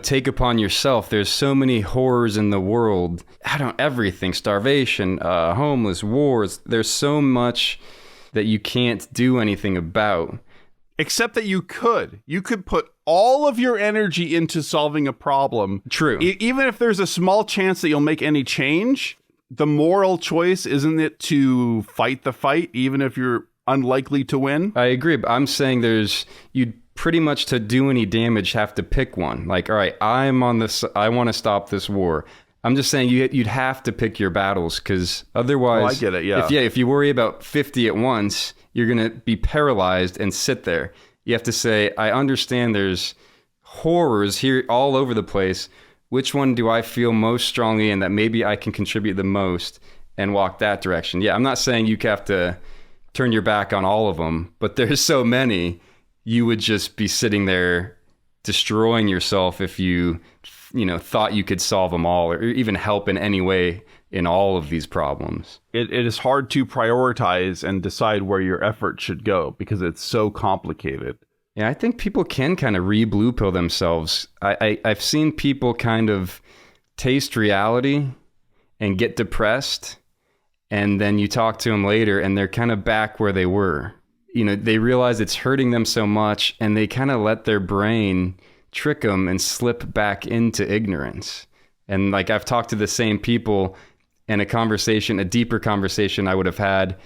take upon yourself. There's so many horrors in the world. Everything, starvation, homeless, wars. There's so much that you can't do anything about. Except that you could. You could put all of your energy into solving a problem. True. Even if there's a small chance that you'll make any change, the moral choice, isn't it to fight the fight, even if you're unlikely to win? I agree, but I'm saying you'd pretty much, to do any damage, have to pick one. Like, all right, I want to stop this war. I'm just saying you'd have to pick your battles, because otherwise, I get it, yeah. If you worry about 50 at once, you're going to be paralyzed and sit there. You have to say, I understand there's horrors here all over the place. Which one do I feel most strongly in that maybe I can contribute the most, and walk that direction? Yeah, I'm not saying you have to turn your back on all of them, but there's so many, you would just be sitting there destroying yourself if you thought you could solve them all or even help in any way in all of these problems. It is hard to prioritize and decide where your effort should go because it's so complicated. Yeah, I think people can kind of re-blue pill themselves. I've seen people kind of taste reality and get depressed, and then you talk to them later and they're kind of back where they were. They realize it's hurting them so much, and they kind of let their brain trick them and slip back into ignorance. And like, I've talked to the same people, and a deeper conversation I would have had,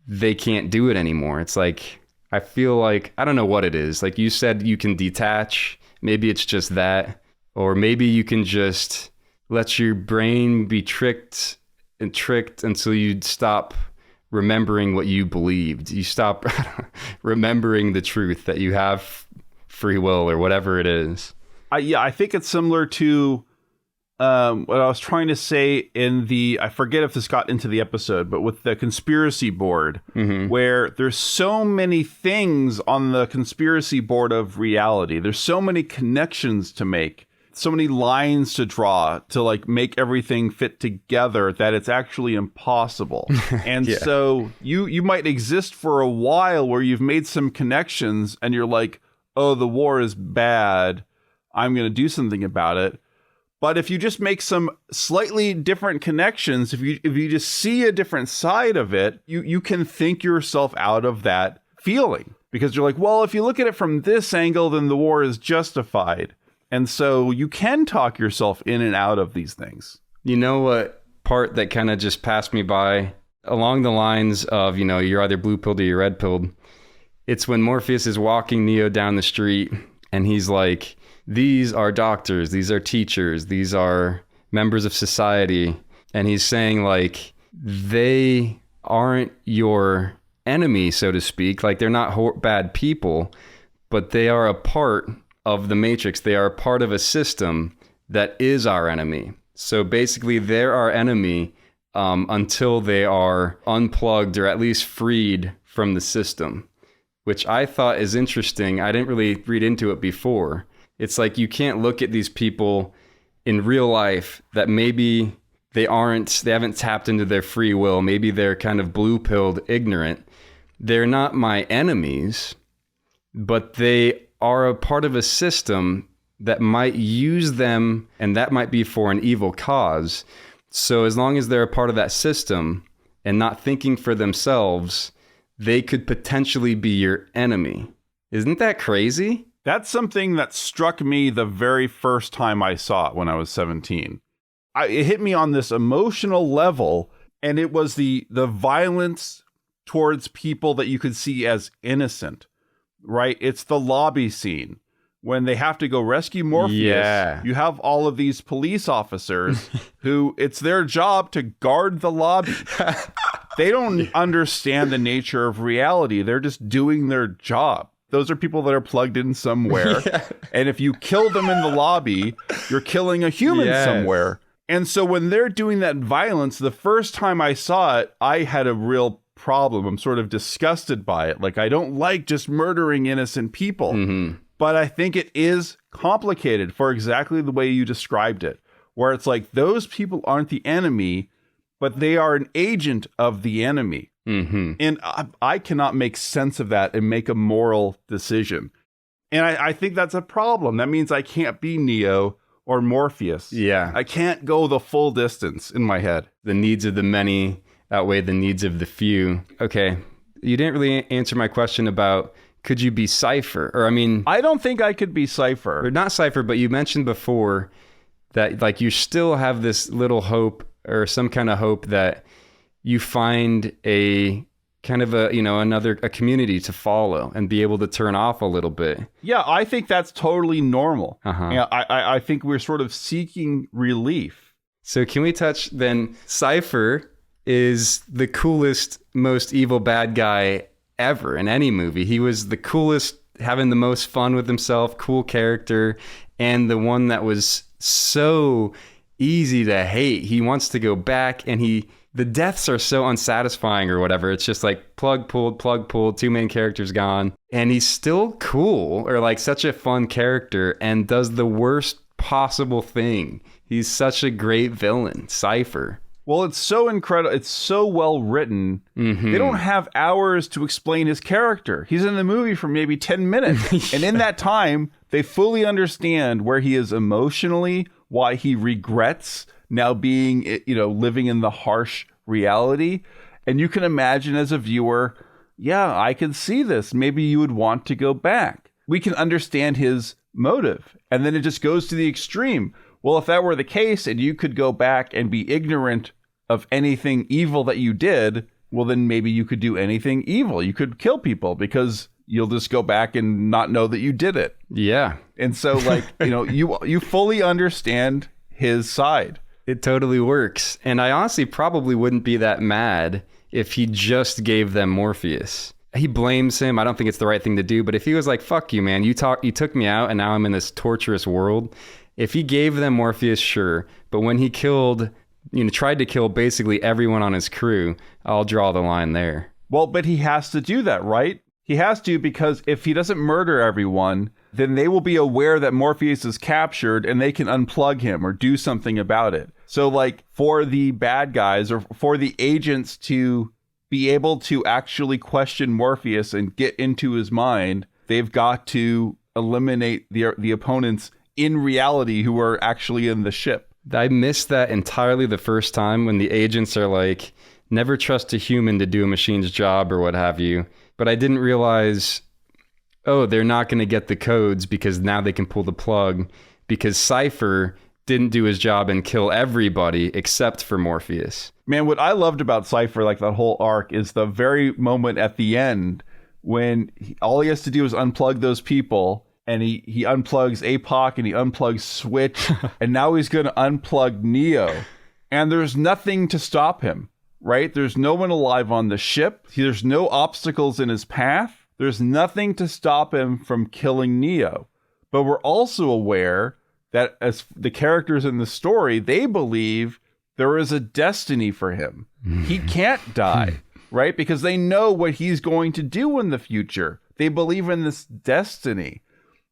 they can't do it anymore. It's like, I feel like, I don't know what it is. Like you said, you can detach. Maybe it's just that. Or maybe you can just let your brain be tricked until you stop remembering what you believed. You stop remembering the truth that you have free will or whatever it is. I think it's similar to what I was trying to say I forget if this got into the episode, but with the conspiracy board, mm-hmm. where there's so many things on the conspiracy board of reality. There's so many connections to make, so many lines to draw to like make everything fit together that it's actually impossible. And yeah. So you might exist for a while where you've made some connections and you're like, oh, the war is bad, I'm going to do something about it. But if you just make some slightly different connections, if you just see a different side of it, you can think yourself out of that feeling. because you're like, well, if you look at it from this angle, then the war is justified. And so you can talk yourself in and out of these things. You know what part that kind of just passed me by along the lines of, you're either blue pilled or you're red pilled. It's when Morpheus is walking Neo down the street and he's like, these are doctors, these are teachers, these are members of society. And he's saying like, they aren't your enemy, so to speak. Like they're not bad people, but they are a part of the Matrix. They are a part of a system that is our enemy. So basically they're our enemy until they are unplugged or at least freed from the system, which I thought is interesting. I didn't really read into it before. It's like you can't look at these people in real life that maybe they haven't tapped into their free will. Maybe they're kind of blue-pilled, ignorant. They're not my enemies, but they are a part of a system that might use them, and that might be for an evil cause. So as long as they're a part of that system and not thinking for themselves, they could potentially be your enemy. Isn't that crazy? That's something that struck me the very first time I saw it when I was 17. It hit me on this emotional level, and it was the violence towards people that you could see as innocent, right? It's the lobby scene when they have to go rescue Morpheus. Yeah. You have all of these police officers who it's their job to guard the lobby. They don't understand the nature of reality. They're just doing their job. Those are people that are plugged in somewhere. Yeah. And if you kill them in the lobby, you're killing a human somewhere. And so when they're doing that violence, the first time I saw it, I had a real problem. I'm sort of disgusted by it. Like, I don't like just murdering innocent people. Mm-hmm. But I think it is complicated for exactly the way you described it, where it's like those people aren't the enemy, but they are an agent of the enemy. Mm-hmm. And I cannot make sense of that and make a moral decision. And I think that's a problem. That means I can't be Neo or Morpheus. Yeah. I can't go the full distance in my head. The needs of the many outweigh the needs of the few. Okay. You didn't really answer my question about, could you be Cypher? Or, I mean, I don't think I could be Cypher. Or not Cypher, but you mentioned before that like you still have this little hope or some kind of hope that you find a kind of a, a community to follow and be able to turn off a little bit. Yeah, I think that's totally normal. Uh-huh. Yeah, I think we're sort of seeking relief. So can we touch then, Cypher is the coolest, most evil bad guy ever in any movie. He was the coolest, having the most fun with himself, cool character, and the one that was so easy to hate. He wants to go back, and the deaths are so unsatisfying or whatever. It's just like plug pulled, two main characters gone. And he's still cool, or like such a fun character, and does the worst possible thing. He's such a great villain, Cypher. Well, it's so incredible. It's so well written. Mm-hmm. They don't have hours to explain his character. He's in the movie for maybe 10 minutes. Yeah. And in that time, they fully understand where he is emotionally, why he regrets now being, living in the harsh reality. And you can imagine as a viewer, yeah, I can see this. Maybe you would want to go back. We can understand his motive. And then it just goes to the extreme. Well, if that were the case and you could go back and be ignorant of anything evil that you did, well, then maybe you could do anything evil. You could kill people because you'll just go back and not know that you did it. Yeah. And so like, you fully understand his side. It totally works. And I honestly probably wouldn't be that mad if he just gave them Morpheus. He blames him. I don't think it's the right thing to do. But if he was like, fuck you, man, you took me out and now I'm in this torturous world. If he gave them Morpheus, sure. But when he tried to kill basically everyone on his crew, I'll draw the line there. Well, but he has to do that, right? He has to, because if he doesn't murder everyone, then they will be aware that Morpheus is captured and they can unplug him or do something about it. So like for the bad guys or for the agents to be able to actually question Morpheus and get into his mind, they've got to eliminate the opponents in reality who are actually in the ship. I missed that entirely the first time when the agents are like, never trust a human to do a machine's job or what have you. But I didn't realize oh, they're not going to get the codes because now they can pull the plug because Cypher didn't do his job and kill everybody except for Morpheus. Man, what I loved about Cypher, like that whole arc, is the very moment at the end when all he has to do is unplug those people, and he unplugs APOC and he unplugs Switch, and now he's going to unplug Neo, and there's nothing to stop him, right? There's no one alive on the ship. There's no obstacles in his path. There's nothing to stop him from killing Neo. But we're also aware that as the characters in the story, they believe there is a destiny for him. He can't die, right? Because they know what he's going to do in the future. They believe in this destiny.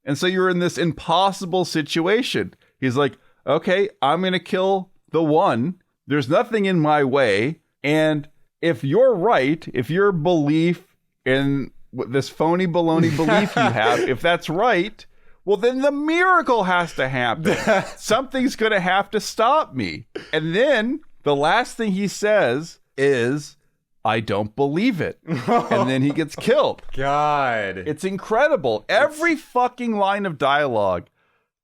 And so you're in this impossible situation. He's like, okay, I'm going to kill the one. There's nothing in my way. And if you're right, if your belief in this phony baloney belief you have, if that's right, well, then the miracle has to happen. Something's going to have to stop me. And then the last thing he says is, I don't believe it. And then he gets killed. God. It's incredible. Every fucking line of dialogue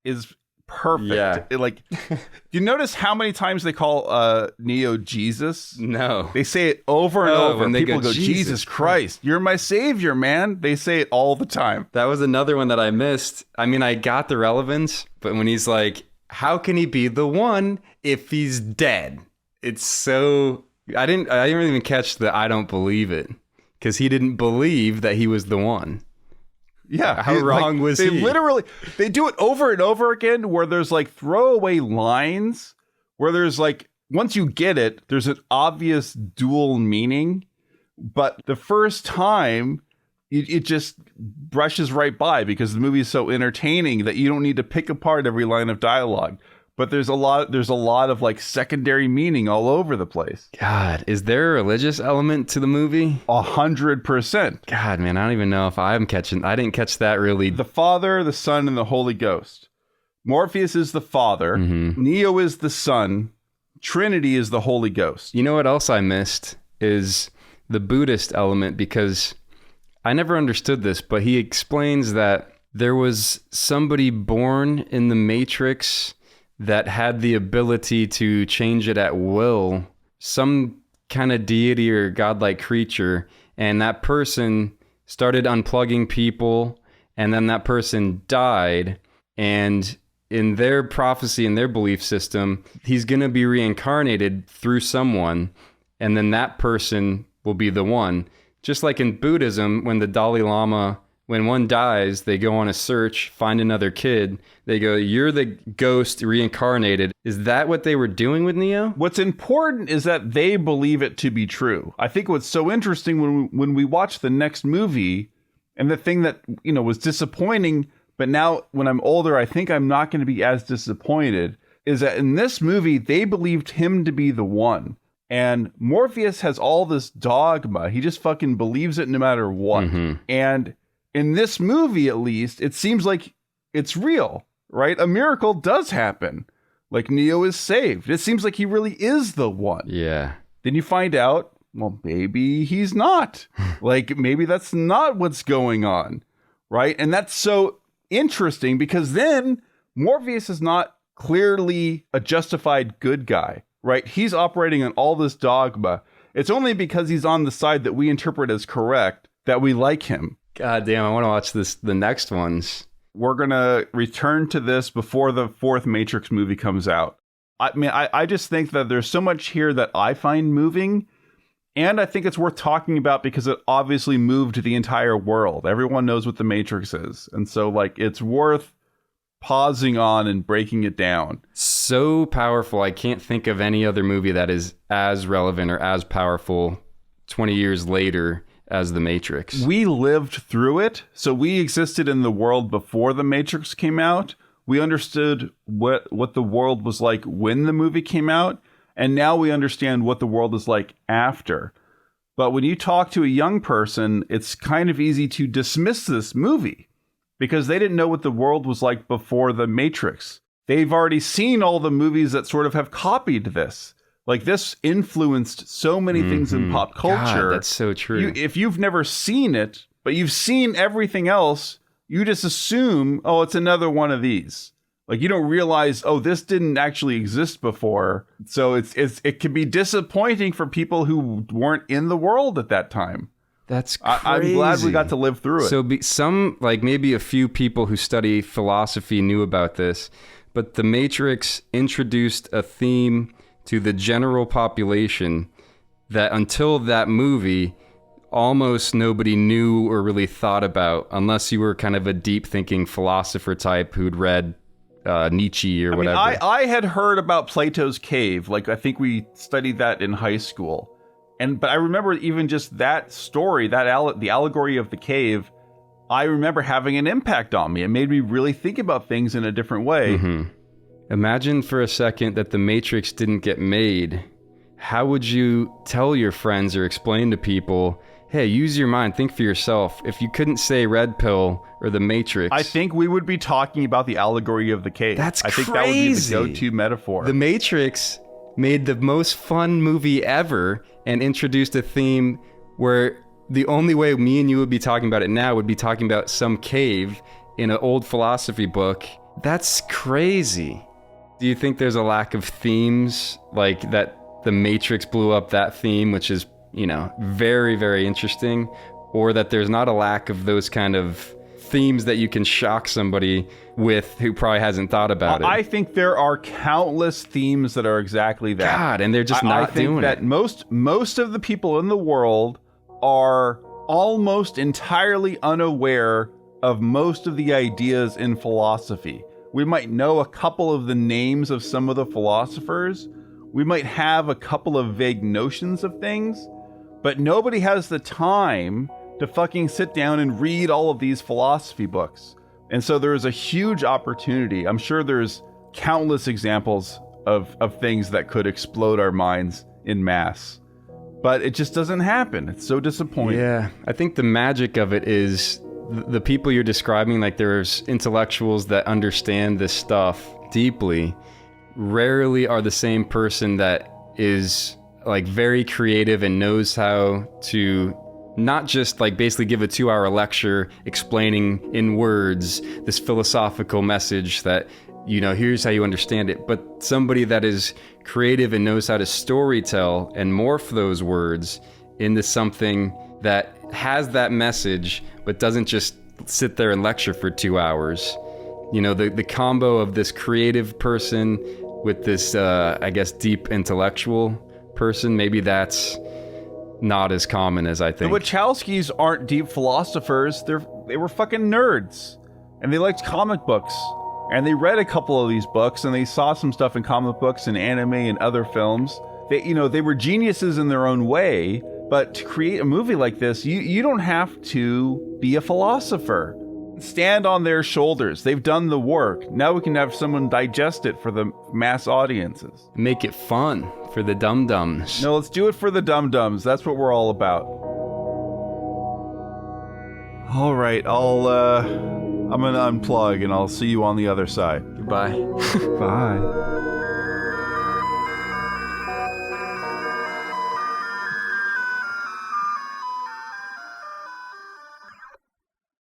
is perfect. Yeah. You notice how many times they call Neo Jesus? No. They say it over and over. When People go, Jesus Christ, you're my savior, man. They say it all the time. That was another one that I missed. I mean, I got the relevance, but when he's like, how can he be the one if he's dead? It's so... I didn't really even catch the I don't believe it, because he didn't believe that he was the one. Yeah. How wrong was he? They do it over and over again where there's like throwaway lines where there's like, once you get it, there's an obvious dual meaning. But the first time, it just brushes right by because the movie is so entertaining that you don't need to pick apart every line of dialogue. But there's a lot of like secondary meaning all over the place. God, is there a religious element to the movie? 100%. God, man, I don't even know if I didn't catch that really. The Father, the Son, and the Holy Ghost. Morpheus is the Father. Mm-hmm. Neo is the Son. Trinity is the Holy Ghost. You know what else I missed is the Buddhist element, because I never understood this, but he explains that there was somebody born in the Matrix that had the ability to change it at will, some kind of deity or godlike creature, and that person started unplugging people, and then that person died, and in their prophecy, in their belief system, he's going to be reincarnated through someone, and then that person will be the one. Just like in Buddhism, when the Dalai Lama... when one dies, they go on a search, find another kid. They go, you're the ghost reincarnated. Is that what they were doing with Neo? What's important is that they believe it to be true. I think what's so interesting when we watch the next movie, and the thing that, was disappointing, but now when I'm older, I think I'm not going to be as disappointed, is that in this movie, they believed him to be the one. And Morpheus has all this dogma. He just fucking believes it no matter what. Mm-hmm. And in this movie, at least, it seems like it's real, right? A miracle does happen. Like Neo is saved. It seems like he really is the one. Yeah. Then you find out, well, maybe he's not. Like, maybe that's not what's going on, right? And that's so interesting because then Morpheus is not clearly a justified good guy, right? He's operating on all this dogma. It's only because he's on the side that we interpret as correct that we like him. God damn, I want to watch the next ones. We're going to return to this before the fourth Matrix movie comes out. I mean, I just think that there's so much here that I find moving, and I think it's worth talking about because it obviously moved the entire world. Everyone knows what the Matrix is, and so like it's worth pausing on and breaking it down. So powerful. I can't think of any other movie that is as relevant or as powerful 20 years later as The Matrix. We lived through it, so we existed in the world before The Matrix came out. We understood what the world was like when the movie came out, and now we understand what the world is like after. But when you talk to a young person, it's kind of easy to dismiss this movie because they didn't know what the world was like before The Matrix. They've already seen all the movies that sort of have copied this. Like, this influenced so many things in pop culture. God, that's so true. If you've never seen it, but you've seen everything else. You just assume, oh, it's another one of these. Like, you don't realize, oh, this didn't actually exist before. So it can be disappointing for people who weren't in the world at that time. That's crazy. I'm glad we got to live through it. So maybe a few people who study philosophy knew about this, but The Matrix introduced a theme to the general population that until that movie, almost nobody knew or really thought about, unless you were kind of a deep thinking philosopher type who'd read Nietzsche or whatever. I had heard about Plato's cave. Like, I think we studied that in high school. But I remember even just that story, the allegory of the cave, I remember having an impact on me. It made me really think about things in a different way. Mm-hmm. Imagine for a second that The Matrix didn't get made. How would you tell your friends or explain to people, hey, use your mind, think for yourself? If you couldn't say Red Pill or The Matrix... I think we would be talking about the allegory of the cave. That's crazy. I think that would be the go-to metaphor. The Matrix made the most fun movie ever and introduced a theme where the only way me and you would be talking about it now would be talking about some cave in an old philosophy book. That's crazy. Do you think there's a lack of themes like that? The Matrix blew up that theme, which is, very, very interesting, or that there's not a lack of those kind of themes that you can shock somebody with who probably hasn't thought about it. I think there are countless themes that are exactly that. God, and they're just not doing it. I think that most of the people in the world are almost entirely unaware of most of the ideas in philosophy. We might know a couple of the names of some of the philosophers. We might have a couple of vague notions of things, but nobody has the time to fucking sit down and read all of these philosophy books. And so there is a huge opportunity. I'm sure there's countless examples of things that could explode our minds in mass, but it just doesn't happen. It's so disappointing. Yeah, I think the magic of it is the people you're describing, like there's intellectuals that understand this stuff deeply, rarely are the same person that is like very creative and knows how to not just like basically give a 2-hour lecture explaining in words this philosophical message that, here's how you understand it, but somebody that is creative and knows how to storytell and morph those words into something that has that message, but doesn't just sit there and lecture for 2 hours. The combo of this creative person with this, deep intellectual person, maybe that's not as common as I think. The Wachowskis aren't deep philosophers. They were fucking nerds, and they liked comic books, and they read a couple of these books, and they saw some stuff in comic books and anime and other films. They were geniuses in their own way, but to create a movie like this, you don't have to be a philosopher. Stand on their shoulders. They've done the work. Now we can have someone digest it for the mass audiences. Make it fun for the dum-dums. No, let's do it for the dum-dums. That's what we're all about. All right, I'm gonna unplug and I'll see you on the other side. Goodbye. Bye.